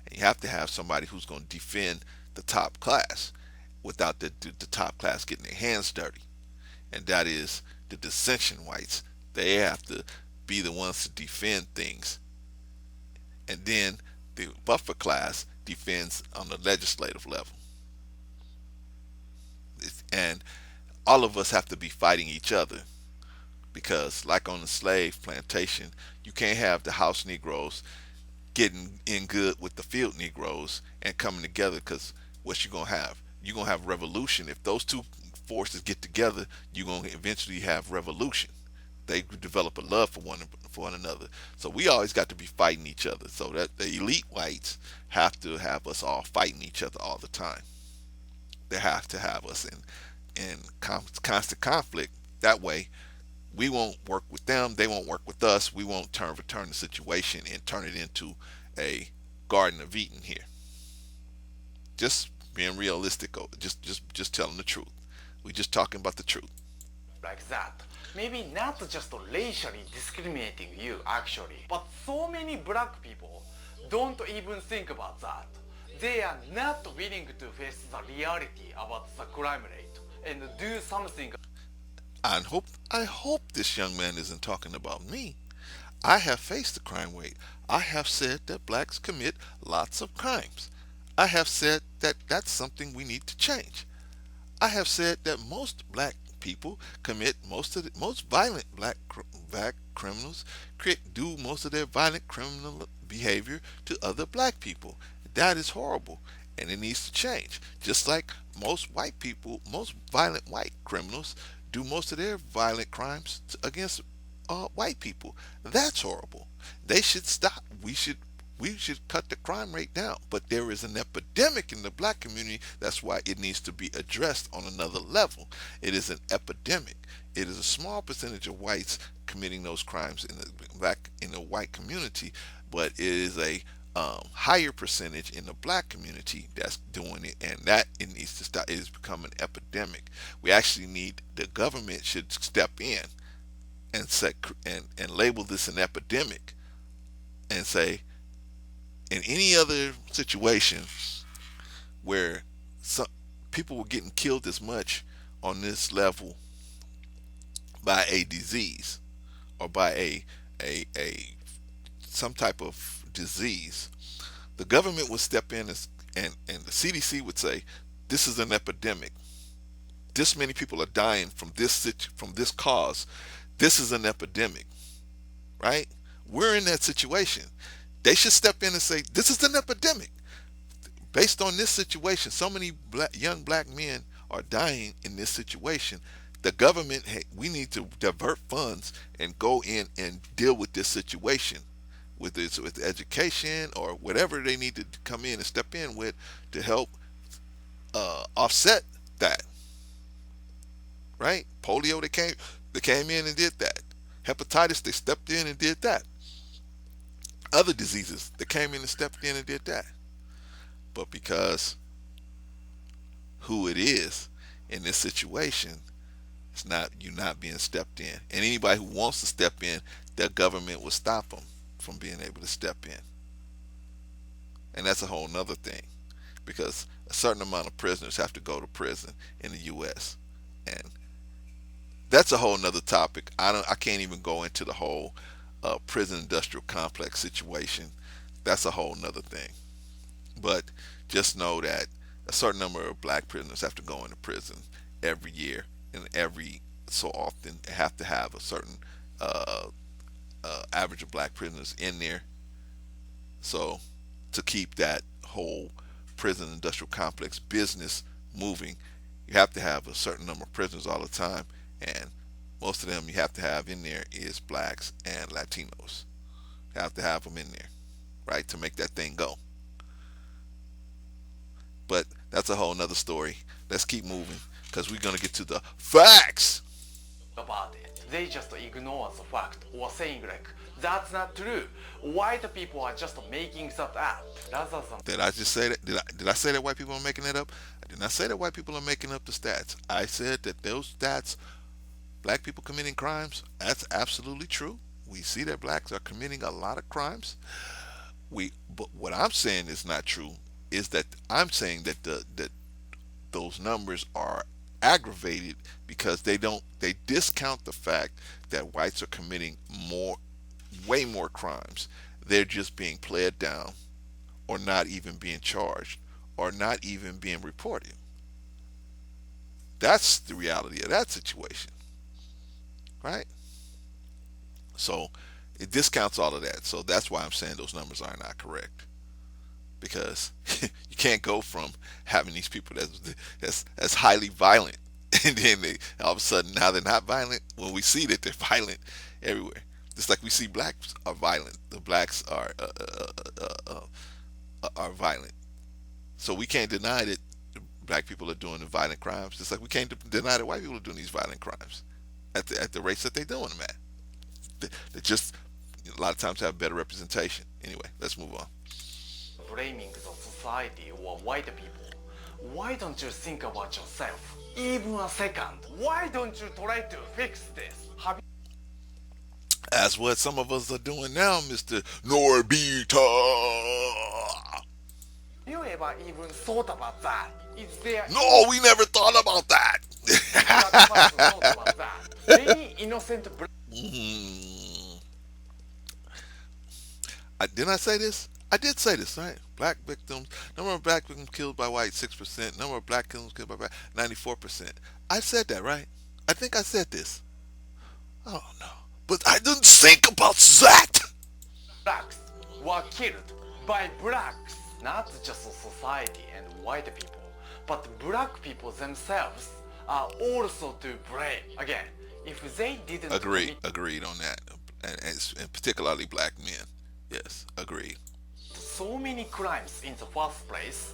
and you have to have somebody who's going to defend the top class without the top class getting their hands dirty. And that is the dissension whites. They have to be the ones to defend things, and then the buffer class defends on the legislative level. And all of us have to be fighting each other, because like on the slave plantation, you can't have the house Negroes getting in good with the field Negroes and coming together. Because what you gonna have? You're gonna have revolution if those two forces get together. You're gonna eventually have revolution. They develop a love for one another. So we always got to be fighting each other. So that the elite whites have to have us all fighting each other all the time. They have to have us in constant conflict. That way, we won't work with them. They won't work with us. We won't return the situation and turn it into a Garden of Eden here. Just being realistic. Just telling the truth. We just talking about the truth. like that. Maybe not just racially discriminating you actually, but so many black people don't even think about that. They are not willing to face the reality about the crime rate and do something. I hope this young man isn't talking about me. I have faced the crime rate. I have said that blacks commit lots of crimes. I have said that that's something we need to change. I have said that most black people commit most violent black criminals do most of their violent criminal behavior to other black people. That is horrible, and it needs to change. Just like most violent white criminals do most of their violent crimes against white people. That's horrible. They should stop. We should cut the crime rate down. But there is an epidemic in the black community. That's why it needs to be addressed on another level. It is an epidemic. It is a small percentage of whites committing those crimes in the white community, but it is a higher percentage in the black community that's doing it, and that it needs to stop. It has become an epidemic. We actually need the government should step in and set and label this an epidemic and say in any other situation where some people were getting killed as much on this level by a disease or by a some type of disease, the government would step in and the CDC would say this is an epidemic. This many people are dying from this cause. This is an epidemic, right? We're in that situation. They should step in and say this is an epidemic. Based on this situation, so many young black men are dying in this situation. The government, hey, we need to divert funds and go in and deal with this situation, with education or whatever they need to come in and step in with to help offset that. Right? Polio, they came in and did that. Hepatitis, they stepped in and did that. Other diseases, they came in and stepped in and did that. But because who it is in this situation, it's not you not being stepped in. And anybody who wants to step in, the government will stop them from being able to step in. And that's a whole nother thing. Because a certain amount of prisoners have to go to prison in the US. And that's a whole nother topic. I can't even go into the whole prison industrial complex situation. That's a whole nother thing. But just know that a certain number of black prisoners have to go into prison every year, and every so often have to have a certain uh, average of black prisoners in there. So to keep that whole prison industrial complex business moving, you have to have a certain number of prisoners all the time, and most of them you have to have in there is blacks and Latinos. You have to have them in there, right, to make that thing go. But that's a whole nother story. Let's keep moving because we're gonna get to the facts. About it. They just ignore the fact or saying like that's not true. White people are just making that up rather than Did I just say that? Did I say that white people are making it up? I did not say that white people are making up the stats. I said that those stats, black people committing crimes, that's absolutely true. We see that blacks are committing a lot of crimes. But what I'm saying is not true. Is that I'm saying that that those numbers are aggravated because they discount the fact that whites are committing way more crimes. They're just being played down or not even being charged or not even being reported. That's the reality of that situation, right? So It discounts all of that. So that's why I'm saying those numbers are not correct. Because you can't go from having these people that's highly violent, and then they all of a sudden now they're not violent. When we see that they're violent everywhere, just like we see blacks are violent, the blacks are violent. So we can't deny that black people are doing the violent crimes, just like we can't deny that white people are doing these violent crimes at the rates that they're doing them at. They just a lot of times have better representation. Anyway, let's move on. blaming the society or white people. Why don't you think about yourself? Even a second. Why don't you try to fix this? Have As what some of us are doing now, Mr. Norbita. you ever even thought about that? Is there No, we never thought about black that. person thought about that? Many innocent Hmm. Didn't I say this? I did say this, right? Black victims, number of black victims killed by white, 6%. Number of black victims killed by black, 94%. I said that, right? I think I said this. Oh, no. But I didn't think about that. blacks were killed by blacks. Not just society and white people, but black people themselves are also to blame. Again, if they didn't Agreed. commit Agreed on that. And particularly black men. Yes, agreed. so many crimes in the first place,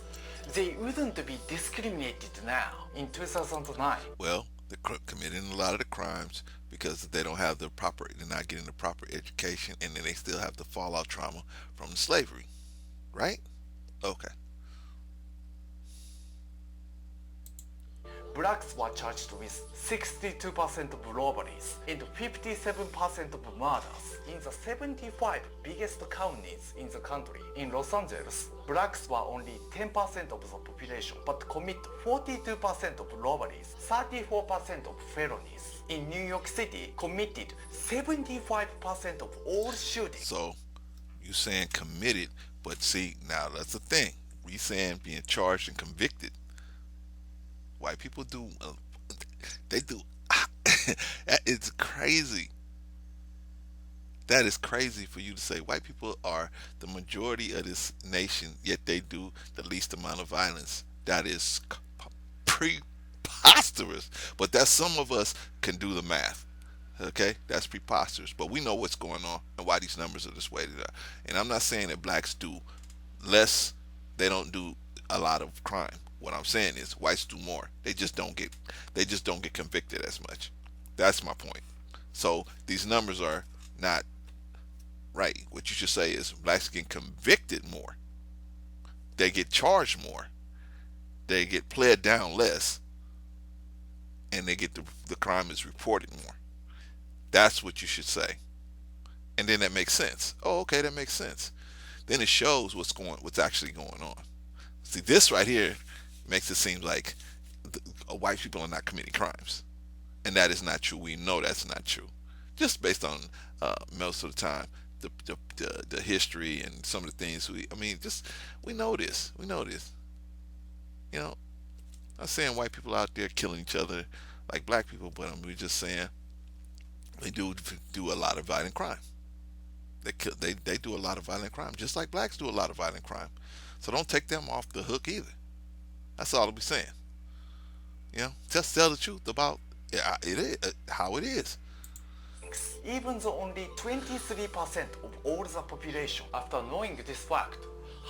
they wouldn't be discriminated now in 2009. Well, they're committing a lot of the crimes because they don't have the proper, they're not getting the proper education, and then they still have the fallout trauma from the slavery, right? Okay. Blacks were charged with 62% of robberies and 57% of murders in the 75 biggest counties in the country. In Los Angeles, blacks were only 10% of the population but commit 42% of robberies, 34% of felonies. In New York City, committed 75% of all shootings. So you saying committed, but see, now that's the thing. We saying being charged and convicted. White people do, they do. It's crazy. That is crazy for you to say white people are the majority of this nation, yet they do the least amount of violence. That is preposterous. But that some of us can do the math. Okay, that's preposterous. But we know what's going on and why these numbers are this way. And I'm not saying that blacks do less. They don't do a lot of crime. What I'm saying is whites do more. They just don't get convicted as much. That's my point. So these numbers are not right. What you should say is blacks get convicted more. They get charged more. They get pled down less, and they get the crime is reported more. That's what you should say, and then that makes sense. Oh, okay, that makes sense. Then it shows what's actually going on. See, this right here makes it seem like white people are not committing crimes, and that is not true. We know that's not true, just based on most of the time the history and some of the things I mean, just we know this. We know this. You know, I'm not saying white people out there killing each other like black people, but we're just saying they do a lot of violent crime. They do a lot of violent crime, just like blacks do a lot of violent crime. So don't take them off the hook either. That's all I'll be saying. Just tell the truth about it is how it is. Even though only 23% of all the population. After knowing this fact,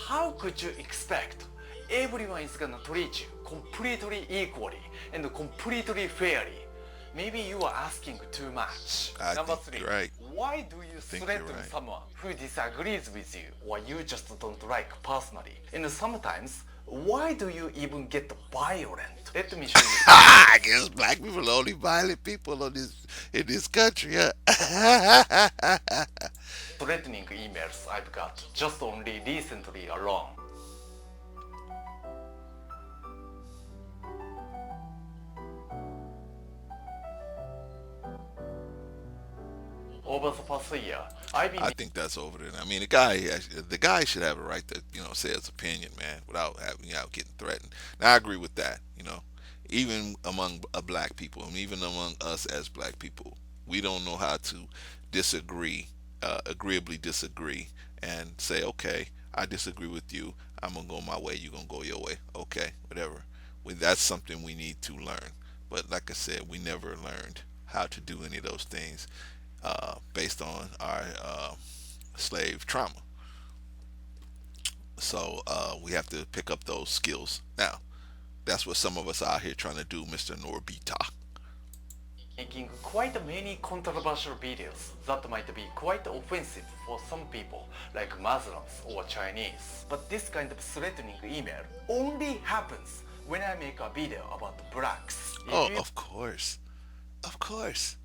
how could you expect everyone is gonna treat you completely equally and completely fairly? Maybe you are asking too much. I Number think three, you're right. why do you think threaten you're right. someone who disagrees with you or you just don't like personally? And sometimes, why do you even get violent? Let me show you. I guess black people are the only violent people in this country. Huh? Threatening emails I've got just only recently alone. Over the past year, I've been I think that's over there. I mean, the guy should have a right to say his opinion, man, without having getting threatened. Now I agree with that. Even among black people, and even among us as black people, we don't know how to disagree agreeably disagree and say, okay, I disagree with you. I'm gonna go my way. You're gonna go your way. Okay, whatever. That's something we need to learn. But like I said, we never learned how to do any of those things based on our slave trauma. So we have to pick up those skills now. That's what some of us out here trying to do, Mr. Norbita. Making quite many controversial videos that might be quite offensive for some people, like Muslims or Chinese. But this kind of threatening email only happens when I make a video about blacks. Oh, If you of course. Of course.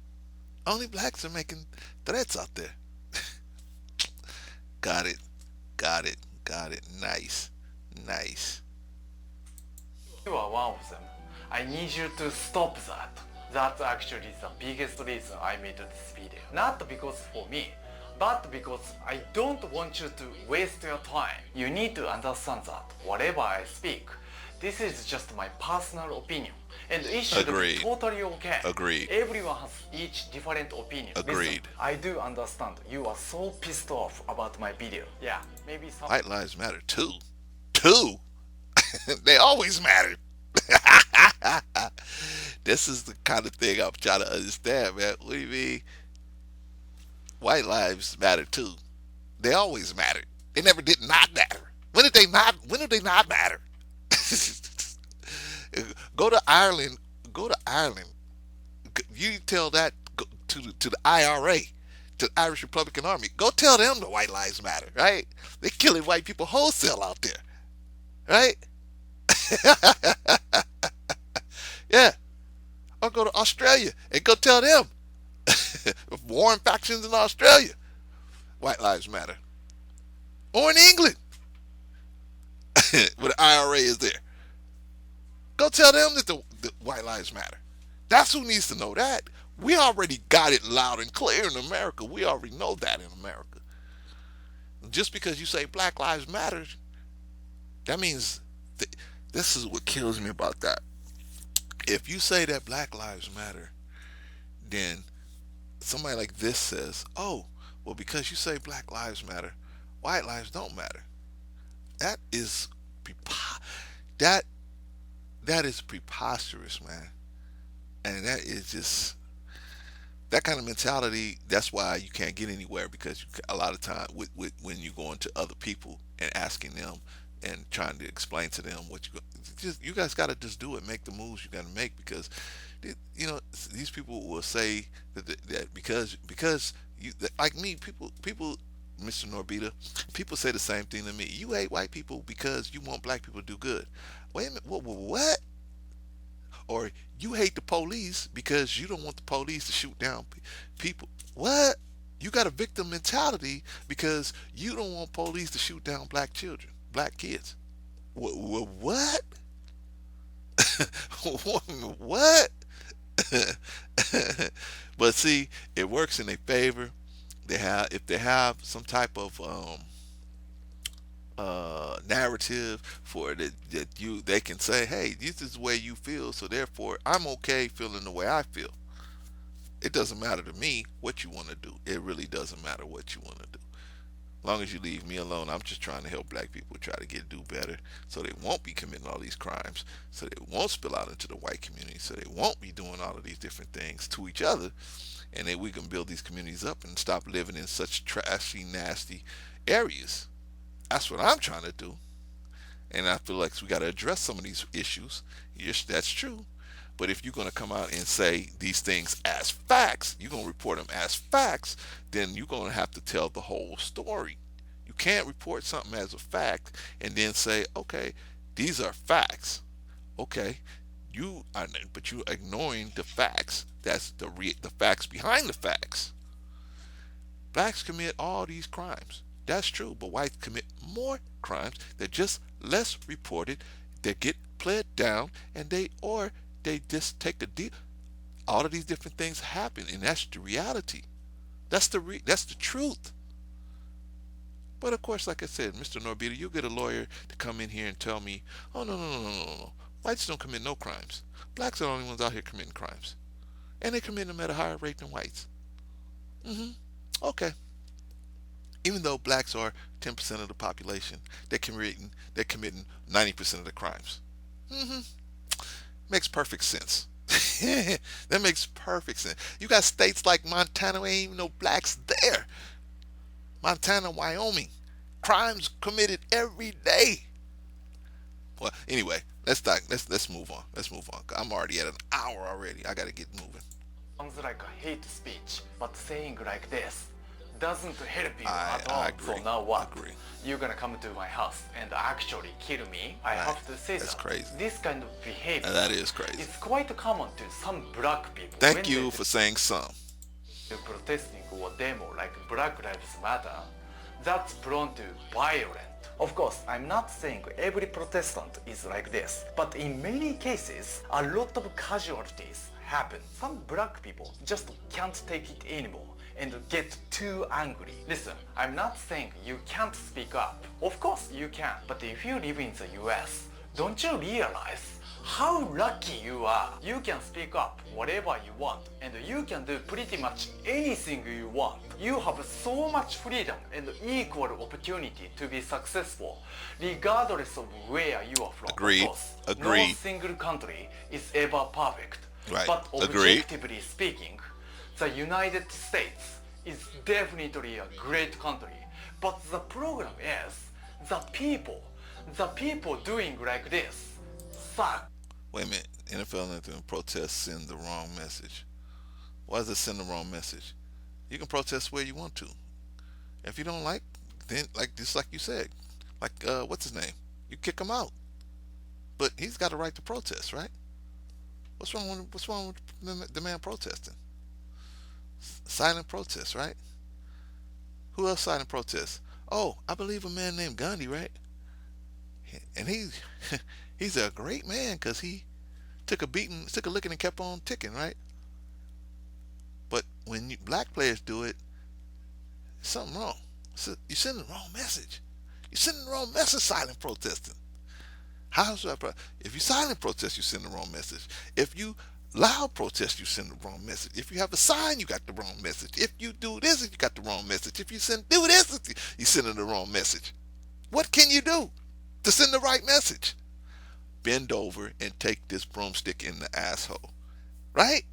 Only blacks are making threats out there. Got it. Got it. Got it. Nice. Nice. are one of them, I need you to stop that. That's actually the biggest reason I made this video. Not because for me, but because I don't want you to waste your time. You need to understand that whatever I speak, this is just my personal opinion. And it should be Agreed. totally okay. Agreed. Everyone has each different opinion. Agreed. Listen, I do understand you are so pissed off about my video. Yeah, maybe some... White lives matter too. Too. They always matter. This is the kind of thing I'm trying to understand, man. What do you mean? White lives matter too. They always mattered. They never did not matter. When did they not? When did they not matter? Go to Ireland. Go to Ireland. You tell that to the IRA, to the Irish Republican Army. Go tell them the white lives matter, right? They're killing white people wholesale out there, right? Yeah. Or go to Australia and go tell them. Warring factions in Australia. White lives matter. Or in England, where the IRA is there. Go tell them that the white lives matter. That's who needs to know that. We already got it loud and clear in America. We already know that in America. Just because you say Black Lives Matter, that means this is what kills me about that. If you say that Black Lives Matter, then somebody like this says, "Oh, well, because you say Black Lives Matter, white lives don't matter." That is that that is preposterous, man, and that is just that kind of mentality. That's why you can't get anywhere because a lot of time when you go into other people and asking them and trying to explain to them what you guys got to just do it, make the moves you got to make because you know these people will say that because you like me people Mr. Norbita, people say the same thing to me. You hate white people because you want black people to do good. Wait a minute, what? Or you hate the police because you don't want the police to shoot down people. What? You got a victim mentality because you don't want police to shoot down black children, black kids. What? What? But see, it works in their favor. They have if they have some type of narrative for that you they can say, hey, this is the way you feel, so therefore I'm okay feeling the way I feel. It doesn't matter to me what you want to do. It really doesn't matter what you want to do. As long as you leave me alone, I'm just trying to help black people try to do better so they won't be committing all these crimes, so they won't spill out into the white community, so they won't be doing all of these different things to each other, and then we can build these communities up and stop living in such trashy, nasty areas. That's what I'm trying to do. And I feel like we got to address some of these issues. Yes, that's true. But if you're going to come out and say these things as facts, you're going to report them as facts, then you're going to have to tell the whole story. You can't report something as a fact and then say, okay, these are facts. Okay, but you're ignoring the facts. That's the facts behind the facts. Blacks commit all these crimes. That's true, but whites commit more crimes. They're just less reported. They get pled down, and they just take the deal. All of these different things happen, and that's the reality. That's the truth. But of course, like I said, Mr. Norbita, you get a lawyer to come in here and tell me, oh no. Whites don't commit no crimes. Blacks are the only ones out here committing crimes, and they commit them at a higher rate than whites. Mm-hmm. Okay. Even though blacks are 10% of the population, they're committing 90% of the crimes. hmm Makes perfect sense. That makes perfect sense. You got states like Montana, ain't even no blacks there. Montana, Wyoming, crimes committed every day. Well, anyway, let's move on. Let's move on. I'm already at an hour already. I gotta get moving. Sounds like a hate speech, but saying like this doesn't help you I at I all. So agree. now what? Agree. You're gonna come to my house and actually kill me? I Right. have to say That's that crazy. this kind of behavior That is crazy. is quite common to some black people when Thank they you for saying some. do protesting or demo like Black Lives Matter. That's prone to violence. Of course, I'm not saying every Protestant is like this, but in many cases, a lot of casualties happen. Some black people just can't take it anymore and get too angry. Listen, I'm not saying you can't speak up. Of course you can, but if you live in the US, don't you realize how lucky you are? You can speak up whatever you want and you can do pretty much anything you want. You have so much freedom and equal opportunity to be successful regardless of where you are from. Of Agreed. course, no Agreed. single country is ever perfect. Right. But Agreed. objectively speaking, the United States is definitely a great country. But the problem is the people doing like this suck. Wait a minute. NFL anthem protest send the wrong message. Why does it send the wrong message? You can protest where you want to. If you don't like, then like just like you said, like what's his name? You kick him out. But he's got a right to protest, right? What's wrong with the man protesting? Silent protest, right? Who else silent protest? Oh, I believe a man named Gandhi, right? And he's a great man because he took a beating, took a licking, and kept on ticking, right? But when black players do it, something wrong. So you're sending the wrong message. You're sending the wrong message. Silent protesting. How should If you silent protest, you send the wrong message. If you loud protest, you send the wrong message. If you have a sign, you got the wrong message. If you do this, you got the wrong message. If you do this, you sending the wrong message. What can you do to send the right message? Bend over and take this broomstick in the asshole. Right?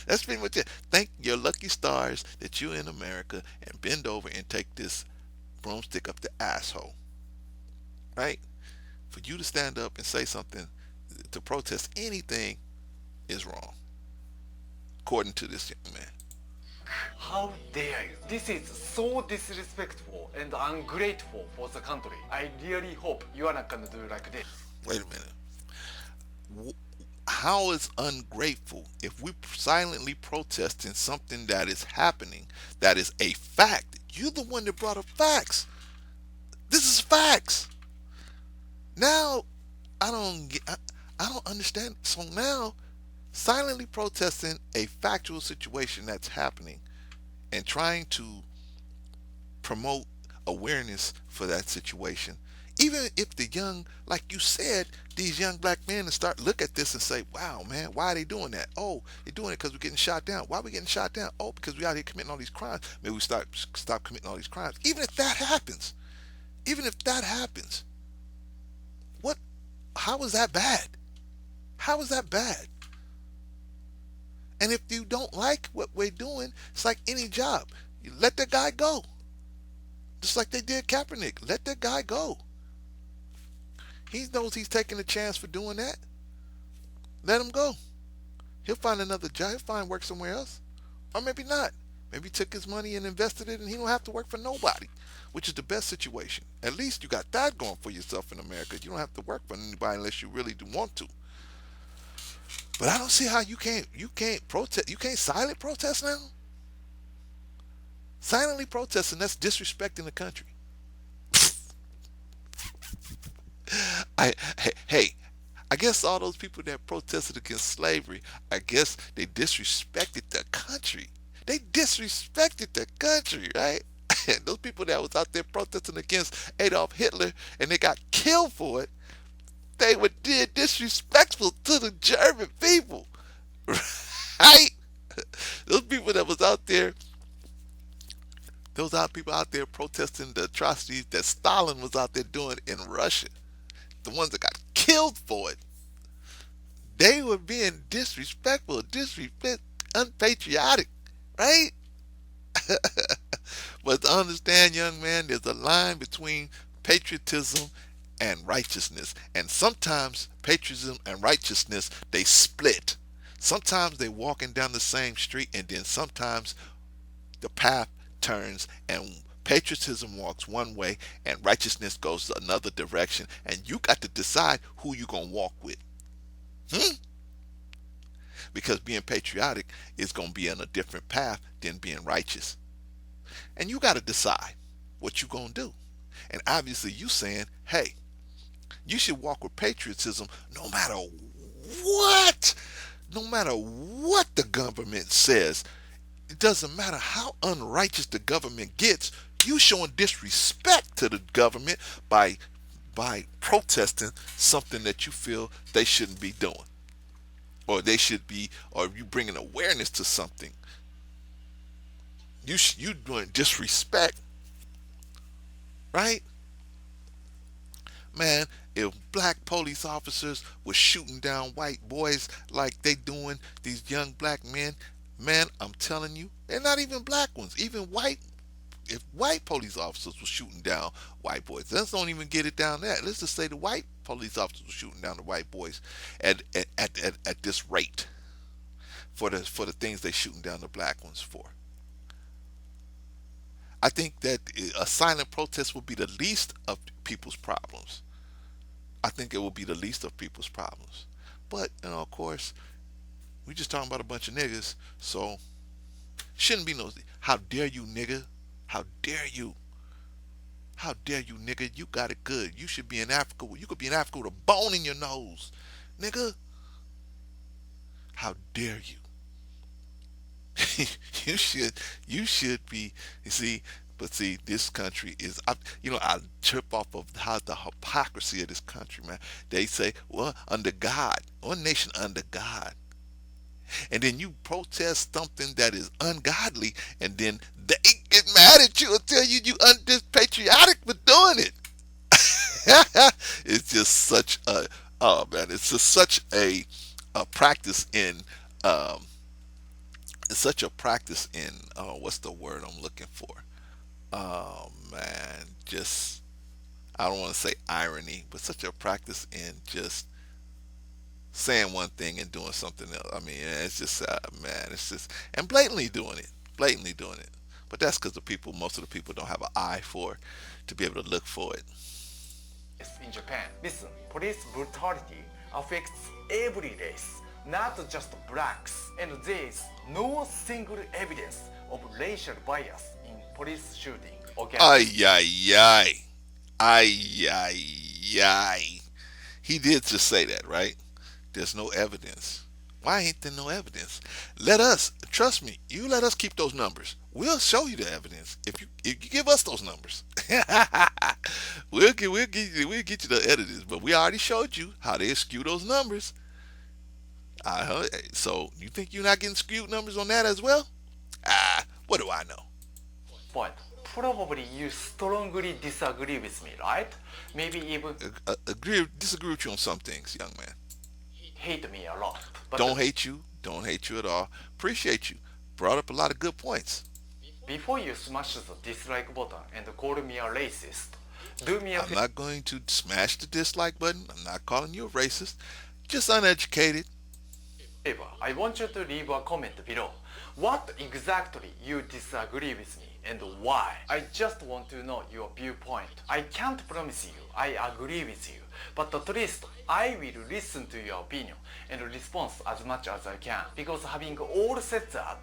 That's pretty much it. Thank your lucky stars that you're in America and bend over and take this broomstick up the asshole. Right? For you to stand up and say something to protest anything is wrong, according to this young man. How dare you? This is so disrespectful and ungrateful for the country. I really hope you are not gonna do like this. Wait a minute. How is ungrateful if we silently protesting something that is happening, that is a fact? You're the one that brought up facts. This is facts. Now I don't get. I don't understand. So now, silently protesting a factual situation that's happening and trying to promote awareness for that situation. Even if the young, like you said, these young black men start look at this and say, "Wow, man, why are they doing that? Oh, they're doing it because we're getting shot down. Why are we getting shot down? Oh, because we out here committing all these crimes. Maybe we stop committing all these crimes. Even if that happens, even if that happens, what? How is that bad? How is that bad? And if you don't like what we're doing, it's like any job. You let that guy go. Just like they did Kaepernick. Let that guy go. He knows he's taking a chance for doing that. Let him go. He'll find another job. He'll find work somewhere else. Or maybe not. Maybe he took his money and invested it and he don't have to work for nobody, which is the best situation. At least you got that going for yourself in America. You don't have to work for anybody unless you really do want to. But I don't see how you can't protest. You can't silent protest now. Silently protesting, that's disrespecting the country. Hey, I guess all those people that protested against slavery, I guess they disrespected the country. They disrespected the country, right? Those people that was out there protesting against Adolf Hitler and they got killed for it, they were did disrespectful to the German people, right? Those people that was out there Those are people out there protesting the atrocities that Stalin was out there doing in Russia. The ones that got killed for it. They were being disrespectful, disrespect, unpatriotic, right? But to understand, young man, there's a line between patriotism and righteousness. And sometimes patriotism and righteousness, they split. Sometimes they're walking down the same street, and then sometimes the path turns and patriotism walks one way and righteousness goes another direction. And you got to decide who you're going to walk with. Hmm? Because being patriotic is going to be on a different path than being righteous. And you got to decide what you're going to do. And obviously, you saying, hey, you should walk with patriotism no matter what. No matter what the government says. It doesn't matter how unrighteous the government gets. You showing disrespect to the government by protesting something that you feel they shouldn't be doing, or they should be, or you bringing awareness to something. You doing disrespect, right? Man, if black police officers were shooting down white boys like they doing these young black men, man, I'm telling you, they're not even black ones. Even white, if white police officers were shooting down white boys, let's don't even get it down there. Let's just say the white police officers were shooting down the white boys at this rate for the things they shooting down the black ones for. I think that a silent protest would be the least of people's problems. I think it will be the least of people's problems. But, of course, we just talking about a bunch of niggas, so shouldn't be no. How dare you, nigga? How dare you? How dare you, nigga? You got it good. You should be in Africa. You could be in Africa with a bone in your nose, nigga. How dare you? you should you should be. You see, but see, this country is. I trip off of how the hypocrisy of this country, man. They say, well, under God, one nation under God, and then you protest something that is ungodly, and then they get mad at you and tell you unpatriotic for doing it. It's just such a oh man, it's just such a practice in um, it's such a practice in what's the word I'm looking for? Oh man, just I don't want to say irony, but such a practice in just saying one thing and doing something else. I mean, it's just man, it's just and blatantly doing it. But that's because the people, most of the people, don't have an eye for to be able to look for it. in Japan. Listen, police brutality affects every race, not just blacks, and there is no single evidence of racial bias in police shooting. Okay? Ay ay ay, ay ay ay. He did just say that, right? There's no evidence. Why ain't there no evidence? Let us trust me. You let us keep those numbers. We'll show you the evidence if you give us those numbers. we'll get you the evidence. But we already showed you how they skew those numbers. So you think you're not getting skewed numbers on that as well? What do I know? But probably you strongly disagree with me, right? Maybe even Disagree with you on some things, young man. hate me a lot. But Don't hate you. Don't hate you at all. Appreciate you. Brought up a lot of good points. before you smash the dislike button and call me a racist, do me a I'm not going to smash the dislike button. I'm not calling you a racist. Just uneducated. favor. I want you to leave a comment below. What exactly you disagree with me and why? I just want to know your viewpoint. I can't promise you I agree with you, but at least I will listen to your opinion and respond as much as I can. Because having all said that,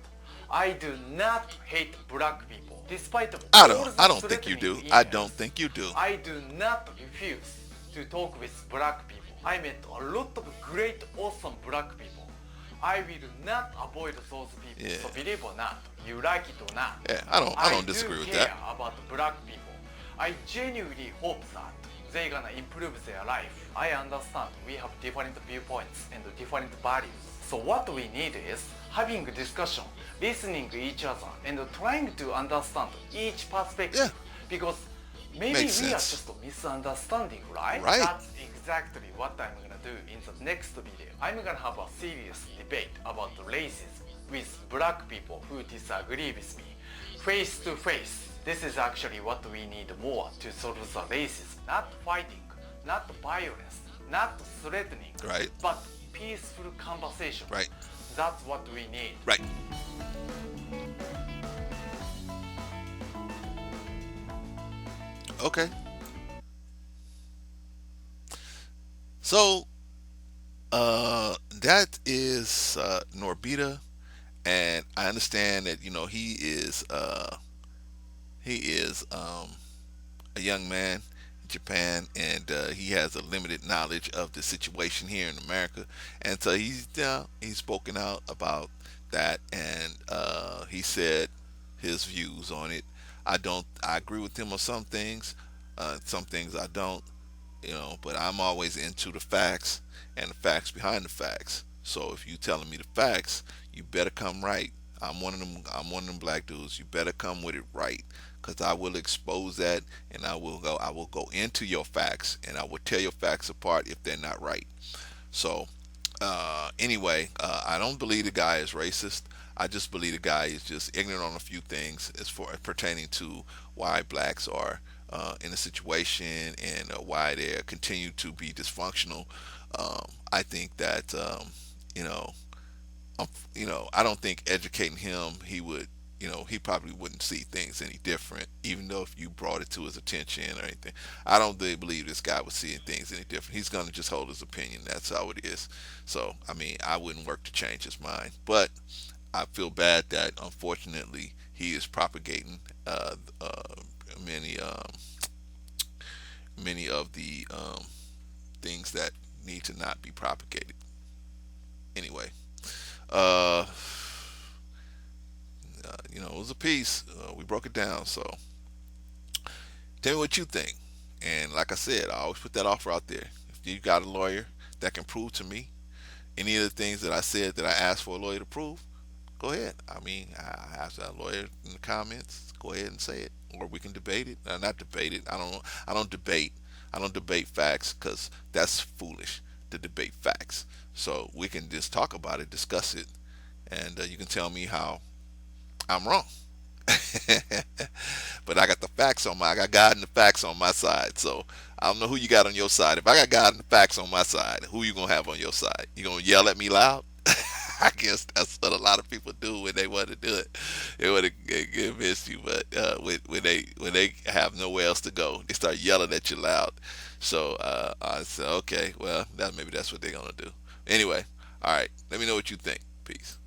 I do not hate black people. Despite I all don't. the I don't think you do. threatening I emails, don't think you do. I do not refuse to talk with black people. I met a lot of great, awesome black people. I will not avoid those people. Yeah. So believe or not, you like it or not. Yeah, I don't disagree with care that. about black people. I genuinely hope that they're gonna improve their life. I understand we have different viewpoints and different values. So what we need is having a discussion, listening to each other, and trying to understand each Yeah, perspective. Because maybe makes we are sense. just misunderstanding, right? Right. That's exactly what I'm gonna do in the next video. I'm gonna have a serious debate about racism with black people who disagree with me, face to face. This is actually what we need more to solve the racism. Not fighting, not violence, not threatening, Right. but peaceful conversation. Right. That's what we need. Right. Okay. So that is Norbita, and I understand that he is a young man in Japan, and he has a limited knowledge of the situation here in America, and so he's spoken out about that, and he said his views on it. I agree with him on some things I don't, but I'm always into the facts and the facts behind the facts. So if you telling me the facts, you better come right. I'm one of them black dudes. You better come with it right, cuz I will expose that, and I will go into your facts, and I will tear your facts apart if they're not right. So anyway, I don't believe the guy is racist. I just believe the guy is just ignorant on a few things as far pertaining to why blacks are in a situation, and why they continue to be dysfunctional. I think that you know, I don't think educating him, he probably wouldn't see things any different, even though if you brought it to his attention or anything. I don't really believe this guy was seeing things any different. He's gonna just hold his opinion. That's how it is. So, I mean, I wouldn't work to change his mind. But I feel bad that unfortunately he is propagating many many of the things that need to not be propagated. Anyway, uh, it was a piece. We broke it down. So tell me what you think. And like I said, I always put that offer out there. If you got a lawyer that can prove to me any of the things that I said that I asked for a lawyer to prove, go ahead. I mean, I asked that lawyer in the comments. Go ahead and say it, or we can debate it. Not debate it. I don't. I don't debate. I don't debate facts, because that's foolish to debate facts. So we can just talk about it, discuss it, and you can tell me how I'm wrong. But I got God and the facts on my side. So I don't know who you got on your side. If I got God and the facts on my side, who you gonna have on your side? You gonna yell at me loud? I guess that's what a lot of people do when they want to do it. They want to convince you, but when they have nowhere else to go, they start yelling at you loud. So I said, okay, well, maybe that's what they're gonna do. Anyway, all right. Let me know what you think. Peace.